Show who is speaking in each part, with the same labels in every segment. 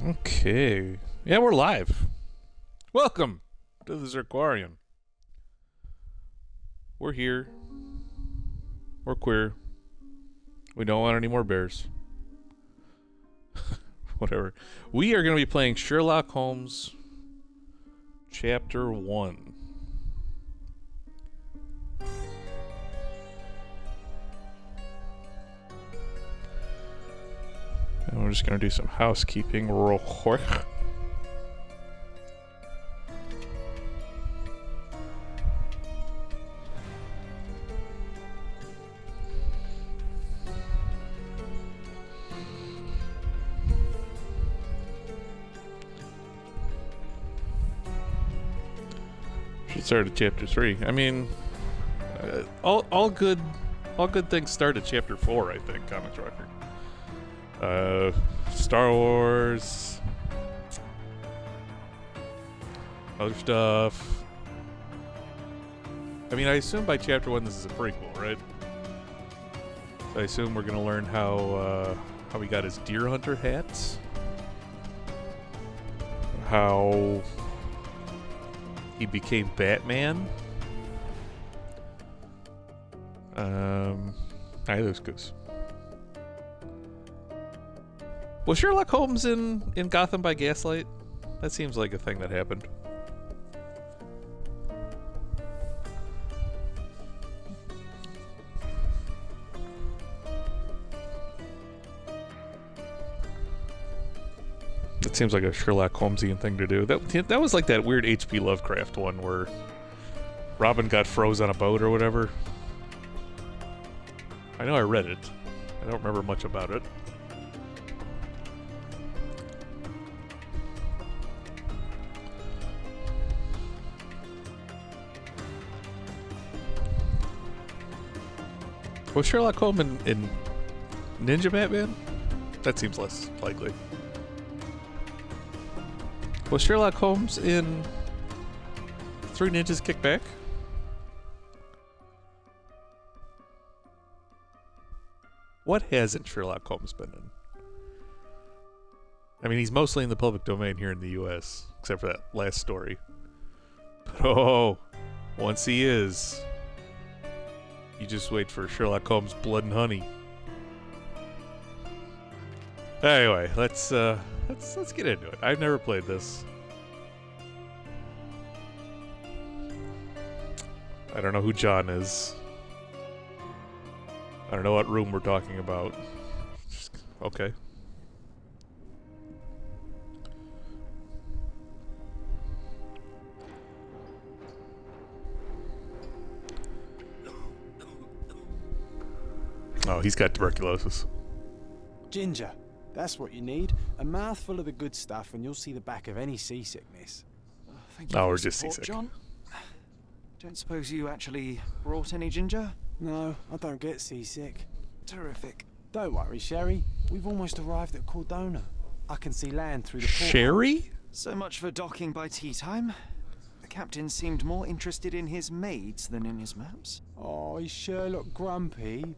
Speaker 1: Okay. Yeah, we're live. Welcome to the Zirquarium. We're here. We're queer. We don't want any more bears. Whatever. We are going to be playing Sherlock Holmes Chapter 1. And we're just going to do some housekeeping real quick. Should start at chapter 3. I mean, all good things start at chapter 4, I think, Comics Record. Star Wars, other stuff. I mean, I assume by chapter 1 this is a prequel, right? So I assume we're gonna learn how he got his deer hunter hats, how he became Batman. Hi, those goose. Was Sherlock Holmes in Gotham by Gaslight? That seems like a thing that happened. That seems like a Sherlock Holmesian thing to do. That was like that weird H.P. Lovecraft one where Robin got froze on a boat or whatever. I know I read it. I don't remember much about it. Was Sherlock Holmes in Ninja Batman? That seems less likely. Was Sherlock Holmes in Three Ninjas Kick Back? What hasn't Sherlock Holmes been in? I mean, he's mostly in the public domain here in the U.S., except for that last story. But once he is, you just wait for Sherlock Holmes' Blood and Honey. Anyway, let's get into it. I've never played this. I don't know who John is. I don't know what room we're talking about. Okay. Oh, he's got tuberculosis.
Speaker 2: Ginger. That's what you need. A mouthful of the good stuff and you'll see the back of any seasickness.
Speaker 3: Thank you
Speaker 1: Oh,
Speaker 3: for
Speaker 1: we're
Speaker 3: your
Speaker 1: just
Speaker 3: support,
Speaker 1: seasick.
Speaker 3: John. Don't suppose you actually brought any ginger?
Speaker 2: No, I don't get seasick.
Speaker 3: Terrific.
Speaker 2: Don't worry, Sherry. We've almost arrived at Cordona. I can see land through the port.
Speaker 1: Sherry?
Speaker 3: So much for docking by tea time. The captain seemed more interested in his maids than in his maps.
Speaker 2: Oh, is Sherlock grumpy?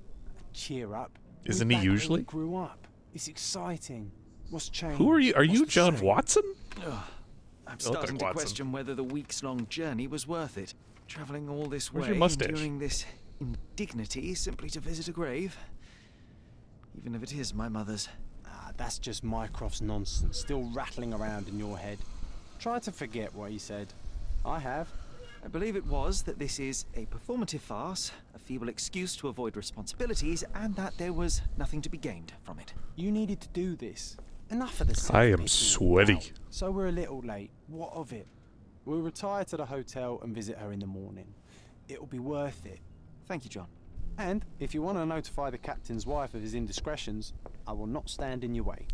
Speaker 2: Cheer up.
Speaker 1: Isn't
Speaker 2: We're
Speaker 1: he
Speaker 2: back where
Speaker 1: usually?
Speaker 2: we grew up. It's exciting. What's changed?
Speaker 1: Who are you? Are you
Speaker 2: What's the
Speaker 1: John
Speaker 2: same?
Speaker 1: Watson?
Speaker 3: I'm starting to
Speaker 1: Watson.
Speaker 3: question whether the weeks-long journey was worth it. Travelling all this
Speaker 1: Where's
Speaker 3: way,
Speaker 1: your mustache?
Speaker 3: enduring this indignity simply to visit a grave. Even if it is my mother's.
Speaker 2: Ah, that's just Mycroft's nonsense, still rattling around in your head. Try to forget what he said. I have.
Speaker 3: I believe it was that this is a performative farce, a feeble excuse to avoid responsibilities, and that there was nothing to be gained from it.
Speaker 2: You needed to do this. Enough of the
Speaker 1: I am
Speaker 2: self-pity.
Speaker 1: sweaty.
Speaker 2: Now, so we're a little late. What of it? We'll retire to the hotel and visit her in the morning. It'll be worth it.
Speaker 3: Thank you, John.
Speaker 2: And if you want to notify the captain's wife of his indiscretions, I will not stand in your way.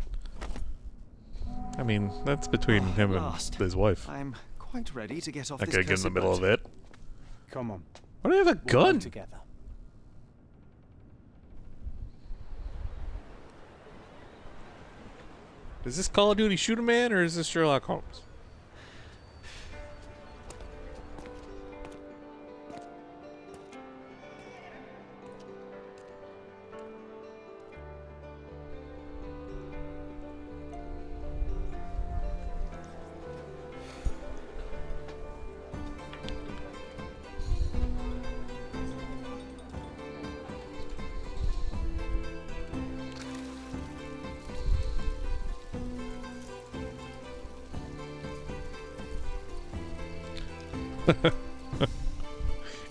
Speaker 1: I mean, that's between him and
Speaker 3: last.
Speaker 1: his wife.
Speaker 3: I'm quite ready to get off
Speaker 1: Not
Speaker 3: this
Speaker 1: gonna get in the
Speaker 3: cursed
Speaker 1: middle
Speaker 3: boat.
Speaker 1: of it.
Speaker 2: Come on.
Speaker 1: Why do you have a
Speaker 2: We'll go
Speaker 1: gun?
Speaker 2: together.
Speaker 1: Is this Call of Duty Shoot a Man or is this Sherlock Holmes?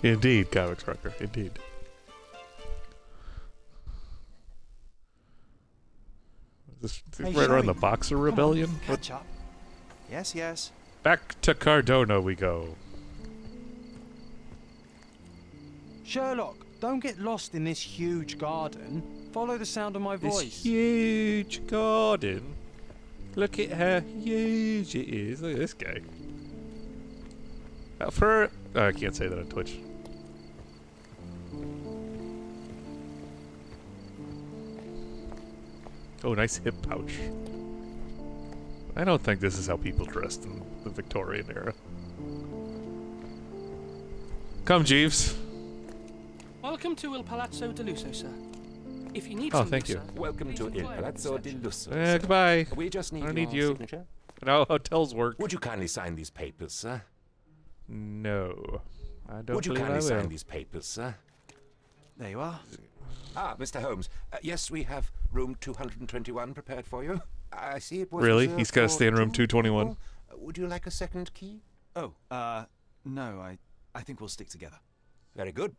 Speaker 1: Indeed, Comics Rocker. Indeed. Is this
Speaker 2: Hey,
Speaker 1: right around
Speaker 2: Sherry.
Speaker 1: the Boxer
Speaker 2: Come on,
Speaker 1: Rebellion? What?
Speaker 2: catch up.
Speaker 3: Yes, yes.
Speaker 1: Back to Cardona we go.
Speaker 2: Sherlock, don't get lost in this huge garden. Follow the sound of my
Speaker 1: This
Speaker 2: voice.
Speaker 1: huge garden. Look at how huge it is. Look at this guy. I can't say that on Twitch. Oh, nice hip pouch. I don't think this is how people dressed in the Victorian era. Come, Jeeves.
Speaker 4: Welcome to Il Palazzo di Lusso, sir. If you need
Speaker 1: Oh,
Speaker 4: something,
Speaker 1: thank you.
Speaker 4: sir,
Speaker 5: Welcome
Speaker 4: please
Speaker 5: to Il
Speaker 4: inquire at
Speaker 5: Palazzo di
Speaker 4: reception.
Speaker 5: Lusso. sir.
Speaker 1: Goodbye.
Speaker 5: We just need
Speaker 1: I don't
Speaker 5: your
Speaker 1: need you.
Speaker 5: signature.
Speaker 1: No, hotels work.
Speaker 5: Would you kindly sign these papers, sir?
Speaker 1: No. I don't
Speaker 5: Would you
Speaker 1: believe I
Speaker 5: kindly
Speaker 1: will.
Speaker 5: sign these papers, sir?
Speaker 3: There you are.
Speaker 5: Ah, Mr. Holmes. Yes, we have room 221 prepared for you. I see it was
Speaker 1: Really?
Speaker 5: reserved
Speaker 1: He's gotta
Speaker 5: for
Speaker 1: stay in room
Speaker 5: 2
Speaker 1: 221?
Speaker 5: people. Would you like a second key?
Speaker 3: Oh, no, I think we'll stick together.
Speaker 5: Very good.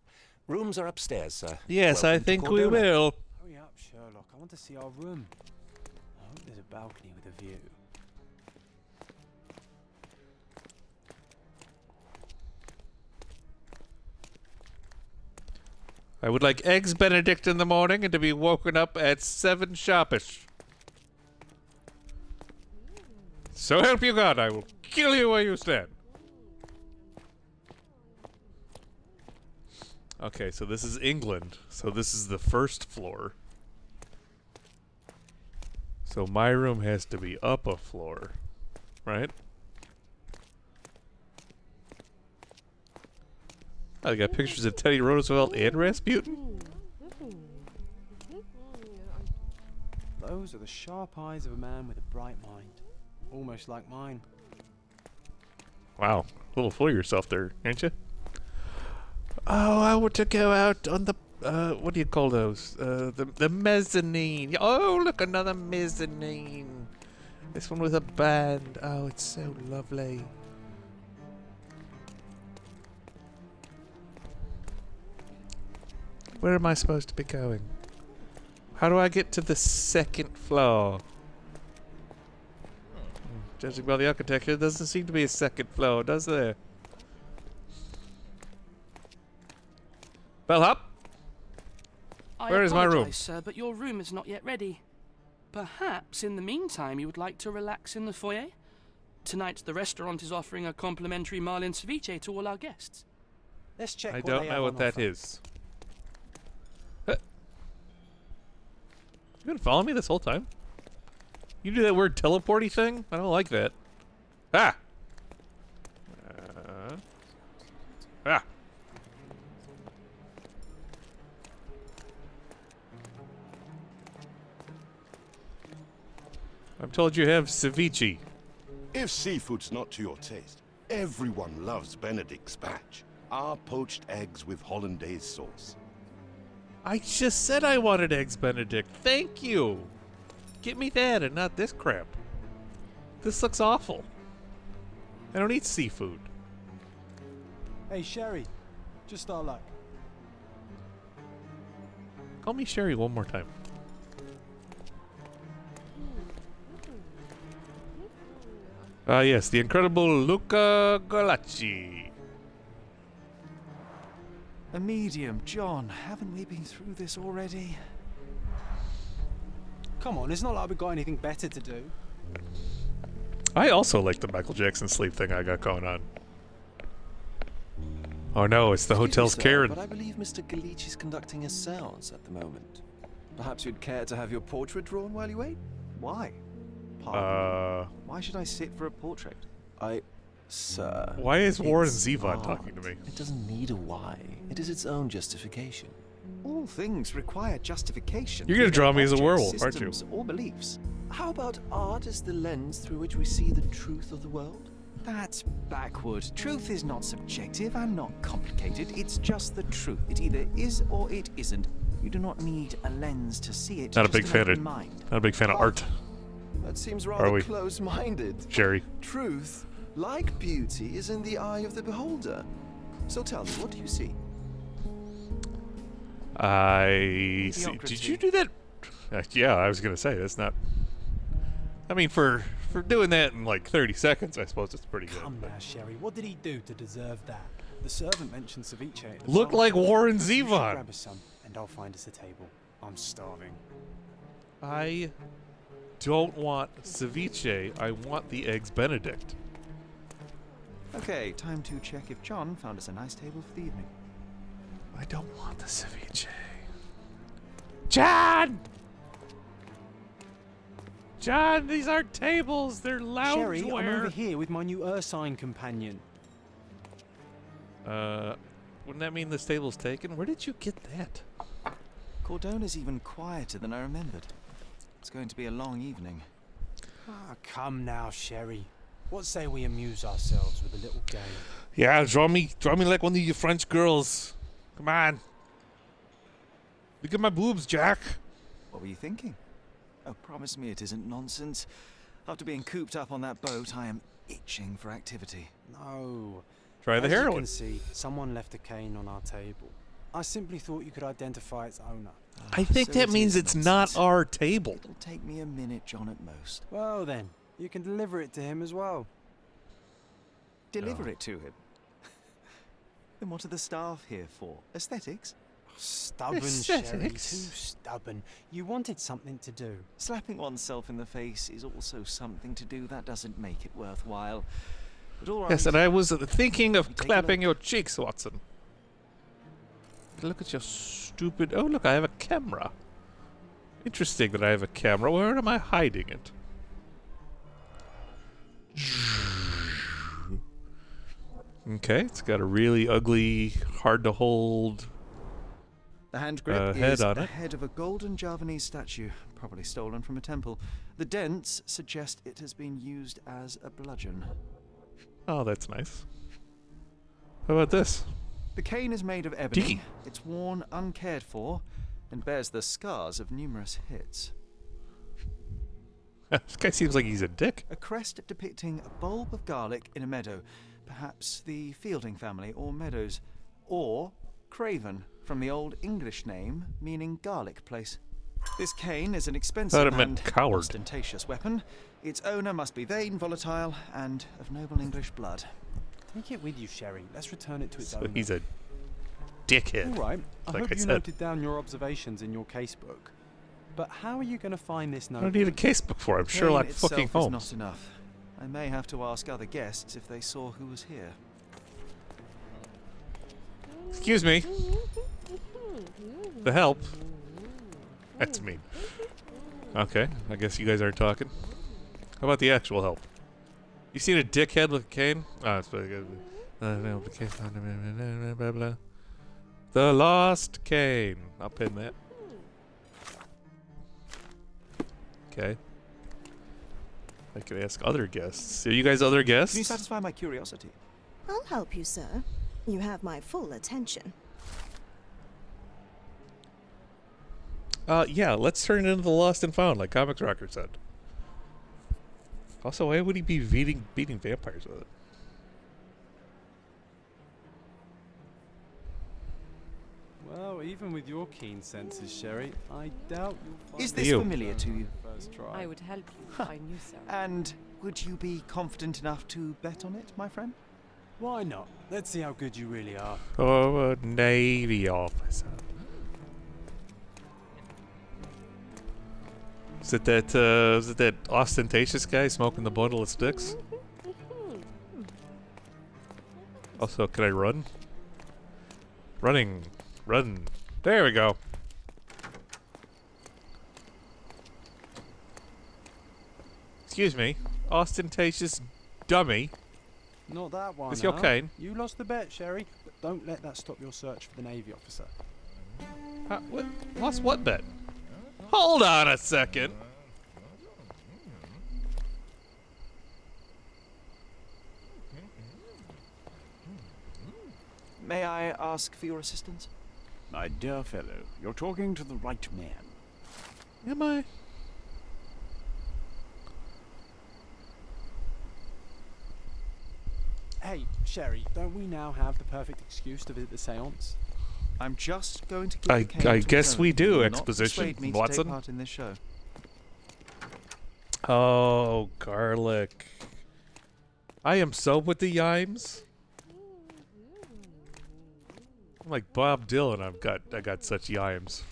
Speaker 5: Rooms are upstairs, sir.
Speaker 1: Yes,
Speaker 5: Welcome
Speaker 1: I
Speaker 5: to
Speaker 1: think we
Speaker 5: Cordona.
Speaker 1: will.
Speaker 2: Hurry up, Sherlock. I want to see our room. I hope there's a balcony with a view.
Speaker 1: I would like eggs Benedict in the morning and to be woken up at 7 sharpish. So help you God, I will kill you where you stand. Okay, so this is England. So this is the first floor. So my room has to be up a floor, right? I got pictures of Teddy Roosevelt and Rasputin.
Speaker 2: Those are the sharp eyes of a man with a bright mind. Almost like mine.
Speaker 1: Wow, a little full of yourself there, aren't you? Oh, I want to go out on the what do you call those? The mezzanine. Oh, look, another mezzanine. This one with a band. Oh, it's so lovely. Where am I supposed to be going? How do I get to the second floor? Judging by the architecture, there doesn't seem to be a second floor, does there? Bellhop? Where is my room?
Speaker 4: I apologize, sir, but your room is not yet ready. Perhaps, in the meantime, you would like to relax in the foyer? Tonight, the restaurant is offering a complimentary marlin ceviche to all our guests.
Speaker 2: Let's check
Speaker 1: I
Speaker 2: what
Speaker 1: don't
Speaker 2: they
Speaker 1: know
Speaker 2: have
Speaker 1: what
Speaker 2: on
Speaker 1: that
Speaker 2: offer.
Speaker 1: is. You gonna follow me this whole time? You do that weird teleporty thing? I don't like that. Ah! Ah! I'm told you have ceviche.
Speaker 6: If seafood's not to your taste, everyone loves Benedict's batch. Our poached eggs with hollandaise sauce.
Speaker 1: I just said I wanted eggs Benedict. Thank you. Get me that and not this crap. This looks awful. I don't eat seafood.
Speaker 2: Hey, Sherry. Just our luck.
Speaker 1: Call me Sherry one more time. Ah, yes, the incredible Luca Galacci.
Speaker 3: A medium, John. Haven't we been through this already?
Speaker 2: Come on, it's not like we've got anything better to do.
Speaker 1: I also like the Michael Jackson sleep thing I got going on. Oh no, it's the hotel's
Speaker 7: Excuse me, sir,
Speaker 1: Karen.
Speaker 7: but I believe Mr. Galich is conducting a seance at the moment. Perhaps you'd care to have your portrait drawn while you wait?
Speaker 3: Why? Pardon.
Speaker 1: Uh,
Speaker 3: Why should I sit for a portrait?
Speaker 7: Sir.
Speaker 1: why is Warren
Speaker 7: it's
Speaker 1: Zevon
Speaker 7: art.
Speaker 1: talking to me?
Speaker 7: It doesn't need a why. It is its own justification.
Speaker 3: All things require justification.
Speaker 1: You're gonna
Speaker 3: be
Speaker 1: draw
Speaker 3: they
Speaker 1: me as a
Speaker 3: objects,
Speaker 1: werewolf, aren't you?
Speaker 3: systems, or beliefs.
Speaker 7: How about art as the lens through which we see the truth of the world?
Speaker 3: That's backward. Truth is not subjective and not complicated. It's just the truth. It either is or it isn't. You do not need a lens to see it.
Speaker 1: Not a
Speaker 3: just
Speaker 1: big
Speaker 3: an
Speaker 1: fan
Speaker 3: open
Speaker 1: of
Speaker 3: mind.
Speaker 1: not a big fan of art,
Speaker 7: That seems
Speaker 1: Are
Speaker 7: rather
Speaker 1: we?
Speaker 7: close-minded.
Speaker 1: Sherry.
Speaker 7: Truth Like beauty is in the eye of the beholder. So tell me, what do you see?
Speaker 1: I see. Did
Speaker 3: Mediocrity.
Speaker 1: you do that? Yeah, I was gonna say that's not. I mean, for doing that in like 30 seconds, I suppose it's pretty good.
Speaker 2: Come
Speaker 1: but-
Speaker 2: now, Sherry. What did he do to deserve that? The servant mentioned ceviche. At the
Speaker 1: Look
Speaker 2: bar.
Speaker 1: like Warren
Speaker 2: You should
Speaker 1: Zevon.
Speaker 2: grab us some, and I'll find us a table. I'm starving.
Speaker 1: I don't want ceviche. I want the eggs Benedict.
Speaker 3: Okay, time to check if John found us a nice table for the evening.
Speaker 1: I don't want the ceviche. John! John, these aren't tables. They're
Speaker 2: Sherry, I'm over
Speaker 1: loungewear.
Speaker 2: here with my new Ursine companion.
Speaker 1: Wouldn't that mean this table's taken? Where did you get that?
Speaker 3: Cordona's even quieter than I remembered. It's going to be a long evening.
Speaker 2: Ah, come now, Sherry. What say we amuse ourselves with a little game?
Speaker 1: Yeah, draw me like one of you French girls. Come on. Look at my boobs, Jack.
Speaker 3: What were you thinking? Oh, promise me it isn't nonsense. After being cooped up on that boat, I am itching for activity.
Speaker 2: No.
Speaker 1: Try the
Speaker 2: As you
Speaker 1: heroin.
Speaker 2: can see, someone left a cane on our table. I simply thought you could identify its owner.
Speaker 1: I think
Speaker 3: So
Speaker 1: that
Speaker 3: it
Speaker 1: means
Speaker 3: is
Speaker 1: it's
Speaker 3: nonsense.
Speaker 1: not our table.
Speaker 3: It'll take me a minute, John, at most.
Speaker 2: Well then, you can deliver it to him as well.
Speaker 3: Deliver it to him. Then what are the staff here for? Aesthetics?
Speaker 2: Stubborn, Sherry. Too
Speaker 1: Aesthetics.
Speaker 2: stubborn. You wanted something to do.
Speaker 3: Slapping oneself in the face is also something to do. That doesn't make it worthwhile. But all right.
Speaker 1: Yes, and I was thinking
Speaker 3: You
Speaker 1: of
Speaker 3: take a
Speaker 1: clapping
Speaker 3: look.
Speaker 1: your cheeks, Watson. Look at your stupid... Oh, look, I have a camera. Interesting that I have a camera. Where am I hiding it? Okay, it's got a really ugly, hard-to-hold...
Speaker 3: The hand grip
Speaker 1: head
Speaker 3: is
Speaker 1: on
Speaker 3: the
Speaker 1: it.
Speaker 3: head of a golden Javanese statue, probably stolen from a temple. The dents suggest it has been used as a bludgeon.
Speaker 1: Oh, that's nice. How about this?
Speaker 3: The cane is made of ebony.
Speaker 1: Dicky.
Speaker 3: It's worn uncared for and bears the scars of numerous hits.
Speaker 1: This guy seems like he's a dick.
Speaker 3: A crest depicting a bulb of garlic in a meadow, perhaps the Fielding family or Meadows, or Craven, from the Old English name meaning garlic place. This cane is an
Speaker 1: Thought
Speaker 3: expensive
Speaker 1: it meant
Speaker 3: and
Speaker 1: coward.
Speaker 3: ostentatious weapon. Its owner must be vain, volatile, and of noble English blood.
Speaker 2: Take it with you, Sherry. Let's return it to its
Speaker 1: So
Speaker 2: owner.
Speaker 1: he's a dickhead.
Speaker 2: All right. I
Speaker 1: like
Speaker 2: hope
Speaker 1: I
Speaker 2: you
Speaker 1: said.
Speaker 2: noted down your observations in your casebook. But how are you going to find this
Speaker 1: I
Speaker 2: note?
Speaker 1: don't need a casebook for. I'm
Speaker 3: The cane
Speaker 1: Sherlock
Speaker 3: itself
Speaker 1: fucking
Speaker 3: is
Speaker 1: Holmes.
Speaker 3: not enough. I may have to ask other guests if they saw who was here.
Speaker 1: Excuse me. The help. That's mean. Okay, I guess you guys aren't talking. How about the actual help? You seen a dickhead with a cane? Oh, it's pretty good. Blah, blah. The lost cane. I'll pin that. Okay. I can ask other guests. Are you guys other guests?
Speaker 3: Can you satisfy my curiosity?
Speaker 8: I'll help you, sir. You have my full attention.
Speaker 1: Yeah, let's turn it into the Lost and Found, like Comics Rocker said. Also, why would he be beating vampires with it?
Speaker 2: Well, even with your keen senses, Sherry, I doubt you'll find
Speaker 3: Is
Speaker 2: it
Speaker 3: this
Speaker 1: Ew.
Speaker 3: familiar to you?
Speaker 2: first try.
Speaker 9: I would help you if I knew so.
Speaker 3: And would you be confident enough to bet on it, my friend?
Speaker 2: Why not? Let's see how good you really are.
Speaker 1: Oh, a Navy officer. Is it that ostentatious guy smoking the bundle of sticks? Also, can I run? Run. There we go. Excuse me, ostentatious dummy.
Speaker 2: Not that one.
Speaker 1: With your
Speaker 2: huh?
Speaker 1: cane.
Speaker 2: You lost the bet, Sherry. But don't let that stop your search for the Navy officer.
Speaker 1: What? Lost what bet? Hold on a second.
Speaker 3: May I ask for your assistance?
Speaker 10: My dear fellow, you're talking to the right man.
Speaker 1: Am I?
Speaker 2: Hey, Sherry, don't we now have the perfect excuse to visit the seance?
Speaker 3: I'm just going to give the cane
Speaker 1: I
Speaker 3: to
Speaker 1: guess
Speaker 3: its
Speaker 1: we
Speaker 3: owner.
Speaker 1: do,
Speaker 3: He will not
Speaker 1: exposition,
Speaker 3: persuade me to
Speaker 1: Watson.
Speaker 3: take part in this show.
Speaker 1: Oh, garlic. I am so with the yimes. I'm like Bob Dylan. I got such yimes.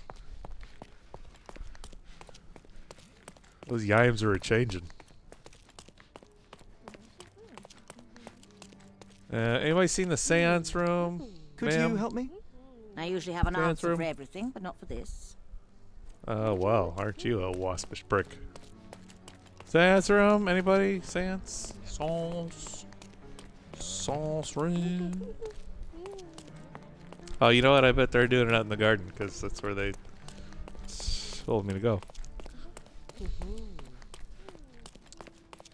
Speaker 1: Those yimes are a-changing. Anybody seen the seance room?
Speaker 3: Could
Speaker 1: ma'am?
Speaker 3: you help me?
Speaker 9: I usually have an
Speaker 1: Seance
Speaker 9: answer
Speaker 1: room?
Speaker 9: for everything, but not for this.
Speaker 1: Oh, wow. Aren't you a waspish prick? Seance room? Anybody? Seance? Seance room? Oh, you know what? I bet they're doing it out in the garden, because that's where they told me to go.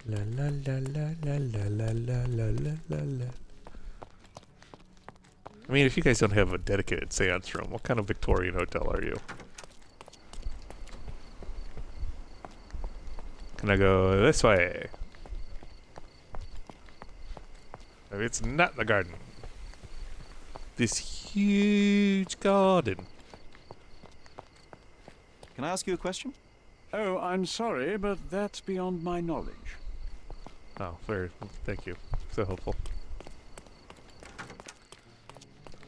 Speaker 1: La la la la la la la la la la la. I mean, if you guys don't have a dedicated seance room, what kind of Victorian hotel are you? Can I go this way? Maybe it's not the garden. This huge garden.
Speaker 3: Can I ask you a question?
Speaker 10: Oh, I'm sorry, but that's beyond my knowledge.
Speaker 1: Oh, fair. Thank you. So helpful.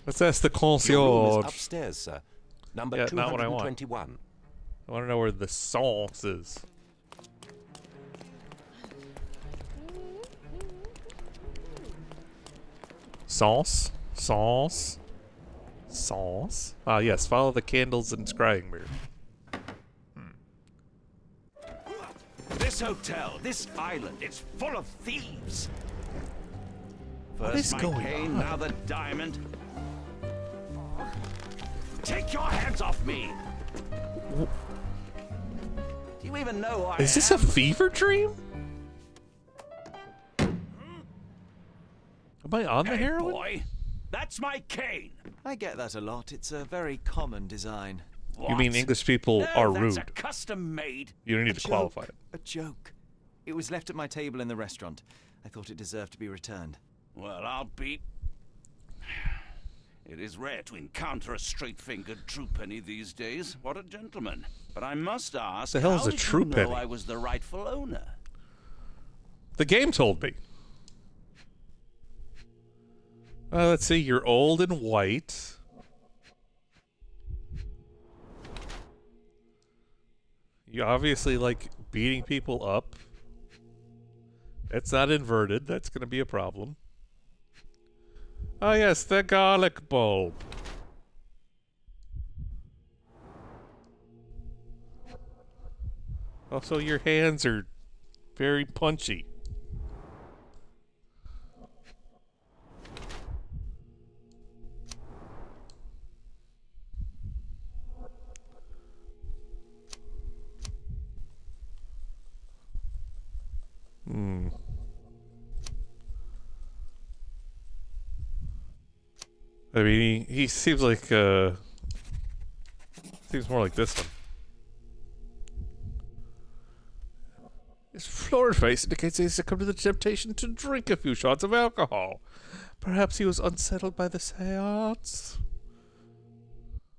Speaker 1: Let's ask the
Speaker 5: Your room is
Speaker 1: concierge.
Speaker 5: upstairs, sir. Number
Speaker 1: Yeah, not what I want.
Speaker 5: 221.
Speaker 1: I want to know where the sauce is. Sauce? Sauce? Sauce? Ah, yes. Follow the candles and scrying mirror.
Speaker 10: This hotel, this island, it's full of thieves.
Speaker 1: What is
Speaker 10: First my
Speaker 1: going
Speaker 10: cane,
Speaker 1: on?
Speaker 10: now the diamond. Take your hands off me! Do you even know who I
Speaker 1: Is this a
Speaker 10: am?
Speaker 1: fever dream? Am I on the
Speaker 10: Hey,
Speaker 1: heroin?
Speaker 10: boy, that's my cane.
Speaker 3: I get that a lot. It's a very common design.
Speaker 1: You mean
Speaker 10: What?
Speaker 1: English people
Speaker 10: No,
Speaker 1: are
Speaker 10: that's
Speaker 1: rude?
Speaker 10: a custom made.
Speaker 1: You don't need
Speaker 3: A
Speaker 1: to qualify
Speaker 3: joke.
Speaker 1: it.
Speaker 3: A joke. It was left at my table in the restaurant. I thought it deserved to be returned.
Speaker 10: Well, I'll be. It is rare to encounter a straight-fingered true penny these days. What a gentleman! But I must ask,
Speaker 1: The hell is
Speaker 10: how
Speaker 1: a
Speaker 10: did
Speaker 1: true
Speaker 10: you know
Speaker 1: penny?
Speaker 10: I was the rightful owner?
Speaker 1: The game told me. Let's see. You're old and white. You obviously like beating people up. It's not inverted. That's going to be a problem. Oh, yes, the garlic bulb. Also, your hands are very punchy. I mean, he seems like, seems more like this one. His florid face indicates he has succumbed to the temptation to drink a few shots of alcohol. Perhaps he was unsettled by the seance.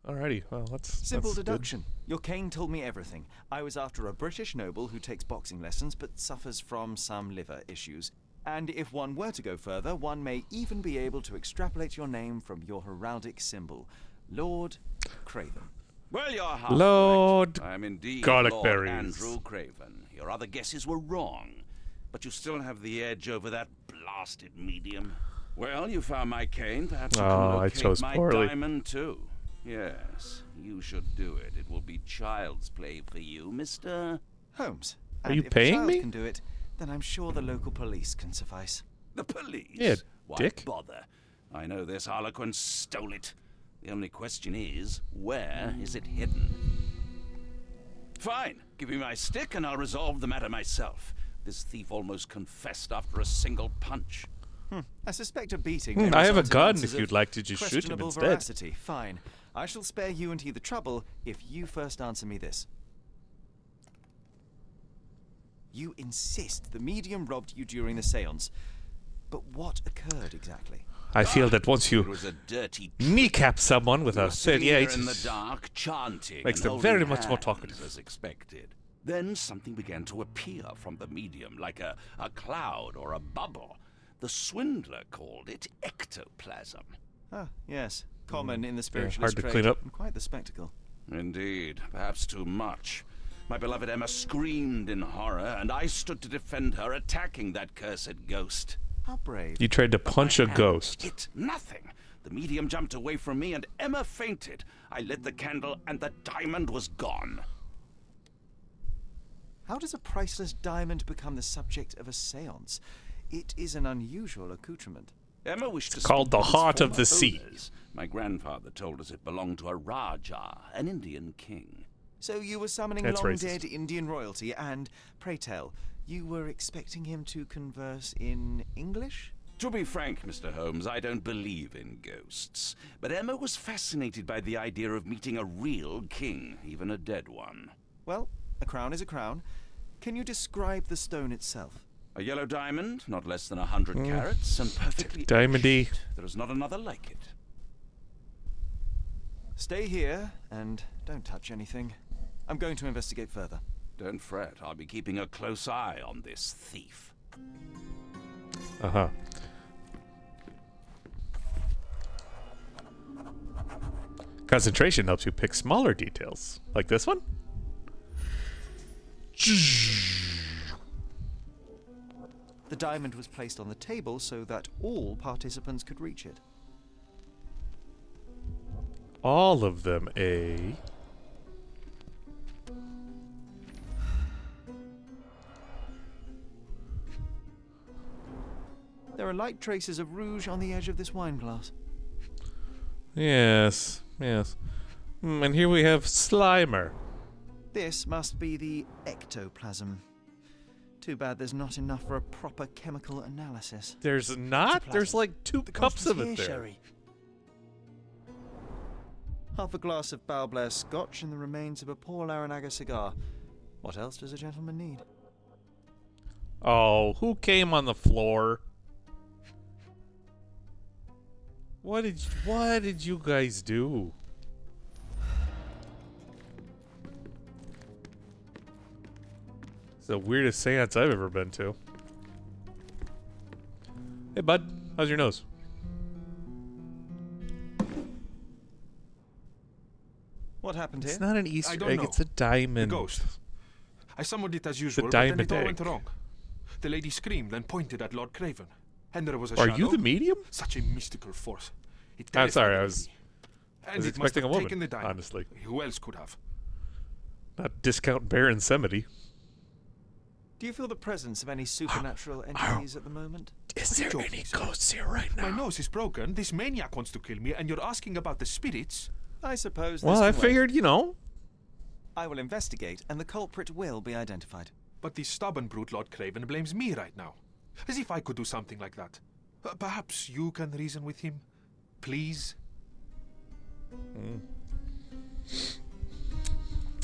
Speaker 1: Alrighty, well,
Speaker 3: Simple
Speaker 1: that's good.
Speaker 3: deduction. Your cane told me everything. I was after a British noble who takes boxing lessons but suffers from some liver issues. And if one were to go further, one may even be able to extrapolate your name from your heraldic symbol, Lord Craven.
Speaker 10: Well, you're half
Speaker 1: Lord
Speaker 10: right. I am indeed
Speaker 1: Garlic
Speaker 10: Lord
Speaker 1: Berries.
Speaker 10: Andrew Craven. Your other guesses were wrong, but you still have the edge over that blasted medium. Well, you found my cane. Perhaps you can
Speaker 1: Oh, I
Speaker 10: locate
Speaker 1: chose
Speaker 10: my
Speaker 1: poorly.
Speaker 10: diamond too. Yes, you should do it. It will be child's play for you, Mister.
Speaker 3: Holmes.
Speaker 1: Are
Speaker 3: And
Speaker 1: you
Speaker 3: if
Speaker 1: paying
Speaker 3: a child
Speaker 1: me?
Speaker 3: can do it, then I'm sure the local police can suffice.
Speaker 10: The police?
Speaker 1: Yeah,
Speaker 10: Why
Speaker 1: dick.
Speaker 10: bother? I know this harlequin stole it. The only question is, where is it hidden? Fine. Give me my stick and I'll resolve the matter myself. This thief almost confessed after a single punch.
Speaker 3: I suspect a beating. may
Speaker 1: I have a
Speaker 3: result in
Speaker 1: gun
Speaker 3: answers
Speaker 1: if you'd
Speaker 3: of
Speaker 1: like to just shoot him
Speaker 3: questionable
Speaker 1: instead.
Speaker 3: veracity. Fine. I shall spare you and he the trouble if you first answer me this. You insist the medium robbed you during the seance, But what occurred exactly?
Speaker 1: I feel that once
Speaker 10: It
Speaker 1: you
Speaker 10: was a dirty
Speaker 1: kneecap someone with
Speaker 10: We
Speaker 1: a
Speaker 10: were sitting
Speaker 1: yeah,
Speaker 10: here
Speaker 1: it
Speaker 10: in the
Speaker 1: just
Speaker 10: dark, chanting
Speaker 1: makes
Speaker 10: and
Speaker 1: them
Speaker 10: holding
Speaker 1: very much more
Speaker 10: hands,
Speaker 1: talkative.
Speaker 10: as expected. Then something began to appear from the medium, like a cloud or a bubble. The swindler called it ectoplasm.
Speaker 3: Ah, yes. Common in the
Speaker 1: hard
Speaker 3: spiritualist
Speaker 1: to
Speaker 3: trade.
Speaker 1: clean up.
Speaker 3: Quite the spectacle.
Speaker 10: Indeed, perhaps too much. My beloved Emma screamed in horror, and I stood to defend her, attacking that cursed ghost.
Speaker 3: How brave.
Speaker 1: You tried to punch a
Speaker 10: My hand
Speaker 1: ghost.
Speaker 10: hit nothing. The medium jumped away from me, and Emma fainted. I lit the candle, and the diamond was gone.
Speaker 3: How does a priceless diamond become the subject of a seance? It is an unusual accoutrement.
Speaker 10: Emma wished to
Speaker 1: called
Speaker 10: speak
Speaker 1: the
Speaker 10: with its
Speaker 1: heart of
Speaker 10: former
Speaker 1: the sea.
Speaker 10: owners. My grandfather told us it belonged to a Rajah, an Indian king.
Speaker 3: So you were summoning
Speaker 1: That's
Speaker 3: long-dead Indian royalty, and, pray tell, you were expecting him to converse in English?
Speaker 10: To be frank, Mr. Holmes, I don't believe in ghosts. But Emma was fascinated by the idea of meeting a real king, even a dead one.
Speaker 3: Well, a crown is a crown. Can you describe the stone itself?
Speaker 10: A yellow diamond, not less than 100 carats, and perfectly
Speaker 1: Diamondy.
Speaker 10: etched. There is not another like it.
Speaker 3: Stay here, and don't touch anything. I'm going to investigate further.
Speaker 10: Don't fret, I'll be keeping a close eye on this thief.
Speaker 1: Uh-huh. Concentration helps you pick smaller details, like this one.
Speaker 3: The diamond was placed on the table so that all participants could reach it.
Speaker 1: All of them, eh?
Speaker 3: There are light traces of rouge on the edge of this wine glass.
Speaker 1: Yes, yes. And here we have Slimer.
Speaker 3: This must be the ectoplasm. Too bad there's not enough for a proper chemical analysis.
Speaker 1: There's not? There's like 2 cups of it there.
Speaker 2: Sherry.
Speaker 3: Half a glass of Balblair scotch and the remains of a Paul Aranaga cigar. What else does a gentleman need?
Speaker 1: Oh, who came on the floor? What did you guys do? It's the weirdest seance I've ever been to. Hey, bud. How's your nose?
Speaker 3: What happened here?
Speaker 1: It's not an Easter
Speaker 11: don't
Speaker 1: egg.
Speaker 11: know.
Speaker 1: It's a diamond.
Speaker 11: The ghost. I summoned it as usual, but
Speaker 1: diamond
Speaker 11: then it all
Speaker 1: egg.
Speaker 11: went wrong. The lady screamed and pointed at Lord Craven. And there was a
Speaker 1: Are
Speaker 11: shadow.
Speaker 1: you the medium?
Speaker 11: Such a mystical force. It
Speaker 1: I'm sorry,
Speaker 11: terrified
Speaker 1: I
Speaker 11: me.
Speaker 1: was
Speaker 11: And it
Speaker 1: expecting
Speaker 11: must
Speaker 1: a
Speaker 11: have
Speaker 1: woman,
Speaker 11: taken the diamond.
Speaker 1: honestly.
Speaker 11: Who else could have?
Speaker 1: Not discount Baron Semity.
Speaker 3: Do you feel the presence of any supernatural entities at the moment?
Speaker 1: Is
Speaker 11: Are you
Speaker 1: there
Speaker 11: joking,
Speaker 1: any
Speaker 11: sir?
Speaker 1: ghosts here right now?
Speaker 11: My nose is broken. This maniac wants to kill me, and you're asking about the spirits?
Speaker 3: I suppose this
Speaker 1: Well, I
Speaker 3: can wait.
Speaker 1: figured, you know.
Speaker 3: I will investigate, and the culprit will be identified.
Speaker 11: But the stubborn brute Lord Craven blames me right now. As if I could do something like that. Perhaps you can reason with him? Please?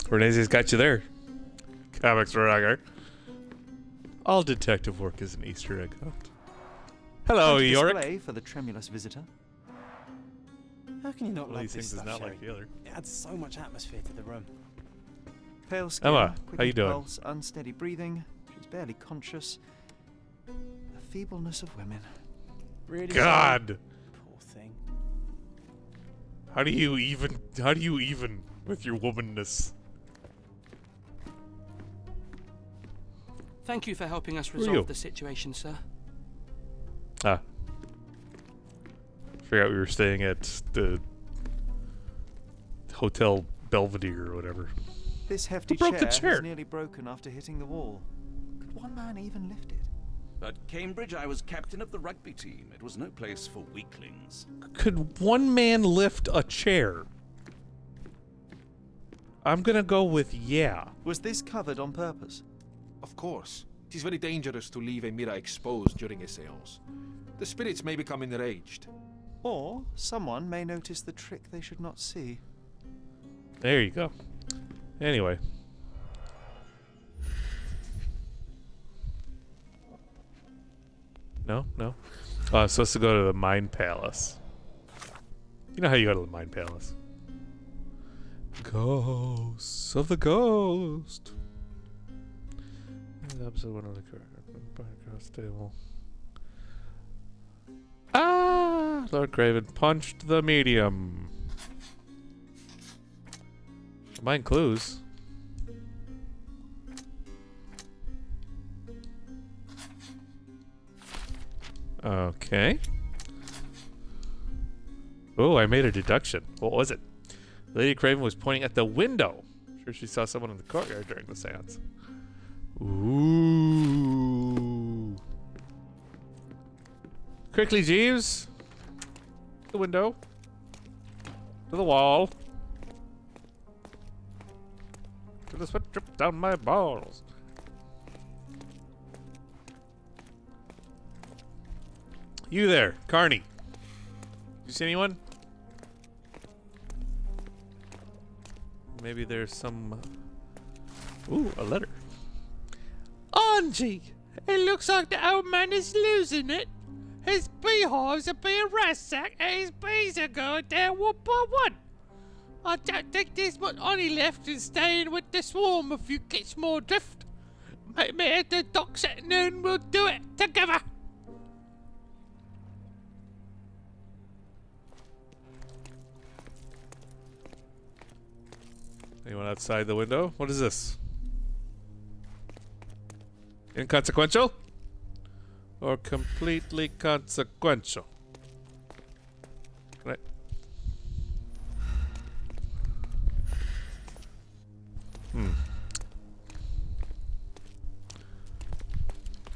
Speaker 1: Renese's got you there. Comics Roger. All detective work is an Easter egg hunt. Hello,
Speaker 3: And a
Speaker 1: Yorick.
Speaker 3: display for the tremulous visitor.
Speaker 2: How can you not
Speaker 1: One of
Speaker 2: love
Speaker 1: these
Speaker 2: this
Speaker 1: things is
Speaker 2: stuff,
Speaker 1: not
Speaker 2: Sherry?
Speaker 1: like the other.
Speaker 2: It adds so much atmosphere to the room.
Speaker 3: Pale skin,
Speaker 1: Emma, how
Speaker 3: quickened
Speaker 1: you doing?
Speaker 3: pulse, unsteady breathing. She's barely conscious. The feebleness of women.
Speaker 2: Really?
Speaker 1: God!
Speaker 2: Sherry? Poor thing.
Speaker 1: How do you even with your womanness?
Speaker 4: Thank you for helping us
Speaker 1: are you?
Speaker 4: resolve the situation, sir.
Speaker 1: Ah. Forgot we were staying at the Hotel Belvedere or whatever.
Speaker 3: This hefty
Speaker 1: broke the
Speaker 3: chair
Speaker 1: chair?
Speaker 3: is nearly broken after hitting the wall. Could one man even lift it?
Speaker 10: At Cambridge, I was captain of the rugby team. It was no place for weaklings.
Speaker 1: Could one man lift a chair? I'm gonna go with yeah.
Speaker 3: Was this covered on purpose?
Speaker 11: Of course. It is very dangerous to leave a mirror exposed during a seance. The spirits may become enraged.
Speaker 3: Or someone may notice the trick they should not see.
Speaker 1: There you go. Anyway. No? No? Oh, I'm supposed to go to the Mind Palace. You know how you go to the Mind Palace. Ghosts of the Ghost. Episode 1 of the cross table. Ah! Lord Craven punched the medium. Mind clues. Okay. Oh, I made a deduction. What was it? Lady Craven was pointing at the window. Sure she saw someone in the courtyard during the seance. Ooh. Quickly, Jeeves. The window. To the wall. To the sweat drip down my balls. You there, Carney. You see anyone? Maybe there's some... Ooh, a letter.
Speaker 12: Angie, it looks like the old man is losing it. His beehives are being ransacked and his bees are going down one by one. I don't think there's much honey left in staying with the swarm if you catch more drift. Meet me at the docks at noon, we'll do it together.
Speaker 1: Anyone outside the window? What is this? Inconsequential? Or completely consequential? Right.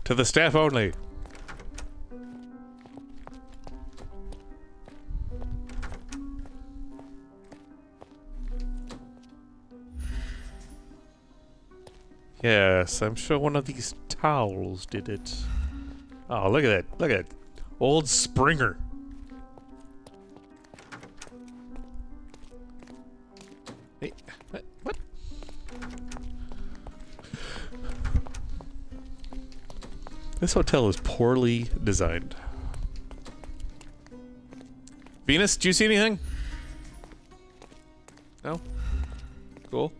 Speaker 1: To the staff only. Yes, I'm sure one of these towels did it. Oh, look at that. Look at that. Old Springer. Hey, what? This hotel is poorly designed. Venus, do you see anything? No? Cool.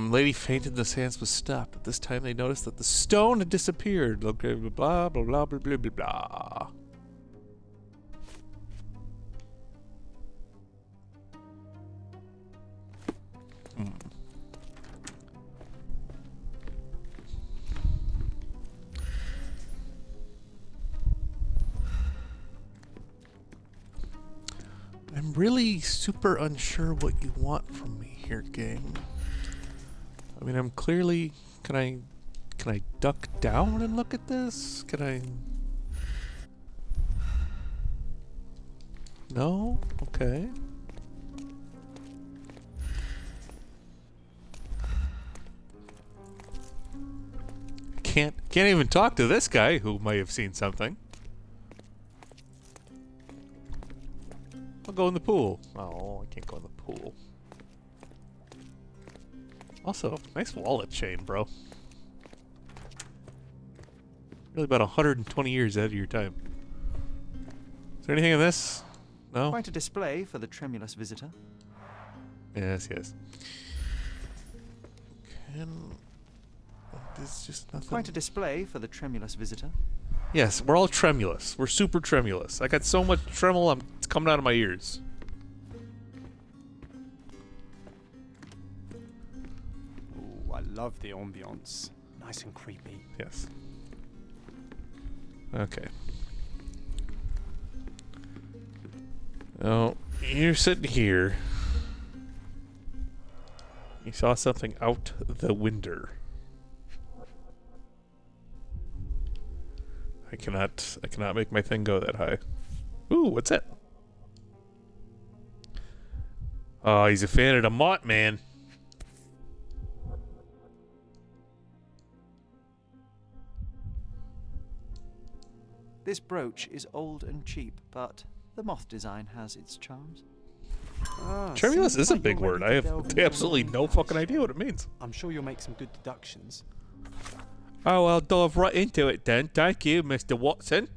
Speaker 1: Lady fainted, the seance was stopped. At this time they noticed that the stone had disappeared. Okay, blah, blah, blah, blah, blah, blah, blah. I'm really super unsure what you want from me here, gang. I mean, I'm clearly... Can I duck down and look at this? Can I... No? Okay. Can't even talk to this guy who might have seen something. I'll go in the pool. Oh, I can't go in the pool. Also, nice wallet chain, bro. Really about 120 years ahead of your time. Is there anything in this? No?
Speaker 3: Quite a display for the tremulous visitor.
Speaker 1: Yes, yes. There's just nothing.
Speaker 3: Quite a display for the tremulous visitor.
Speaker 1: Yes, we're all tremulous. We're super tremulous. I got so much tremble, it's coming out of my ears.
Speaker 2: Ooh, I love the ambience. Nice and creepy.
Speaker 1: Yes. Okay. Oh, you're sitting here. You saw something out the window. I cannot make my thing go that high. Ooh, what's that? Oh, he's a fan of the Mott Man.
Speaker 3: This brooch is old and cheap, but the moth design has its charms.
Speaker 1: Tremulous
Speaker 2: seems
Speaker 1: is a
Speaker 2: like
Speaker 1: big
Speaker 2: you're
Speaker 1: word.
Speaker 2: ready
Speaker 1: I
Speaker 2: to delve
Speaker 1: have
Speaker 2: into
Speaker 1: absolutely
Speaker 2: the
Speaker 1: no
Speaker 2: wine
Speaker 1: fucking
Speaker 2: patch.
Speaker 1: idea what it means.
Speaker 2: I'm sure you'll make some good deductions.
Speaker 1: Oh, I'll dive right into it then. Thank you, Mr. Watson.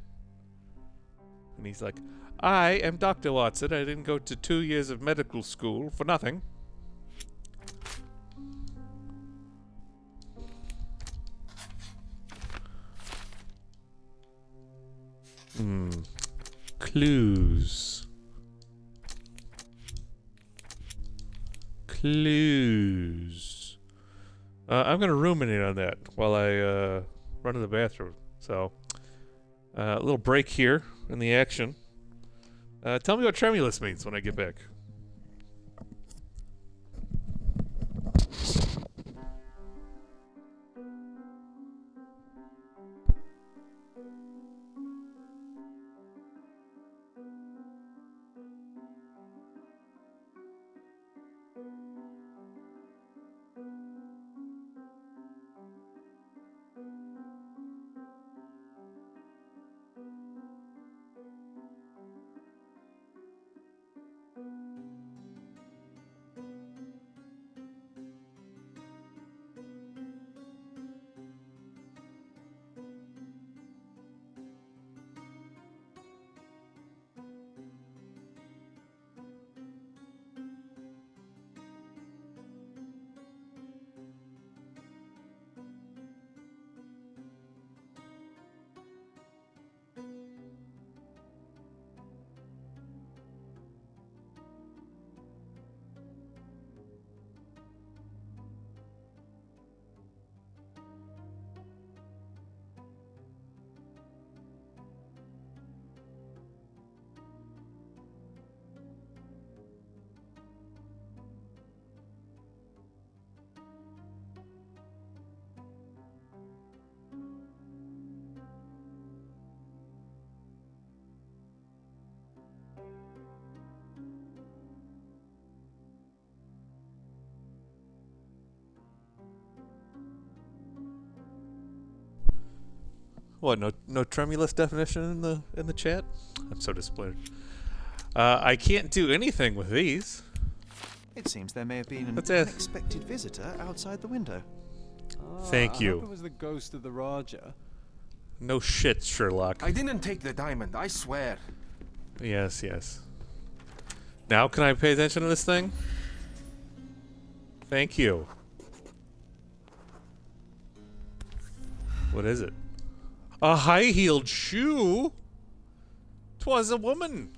Speaker 1: And he's like, I am Dr. Watson. I didn't go to 2 years of medical school for nothing. Clues. Clues. I'm going to ruminate on that while I run to the bathroom. So, a little break here in the action. Tell me what tremulous means when I get back. What? No tremulous definition in the chat? I'm so disappointed. I can't do anything with these.
Speaker 3: It seems there may have been an
Speaker 1: Let's ask.
Speaker 3: unexpected visitor outside the window.
Speaker 1: Thank you.
Speaker 2: I hope it was the ghost of the Raja.
Speaker 1: No shit, Sherlock.
Speaker 11: I didn't take the diamond, I swear.
Speaker 1: Yes, yes. Now can I pay attention to this thing? Thank you. What is it? A high-heeled shoe? 'Twas a woman.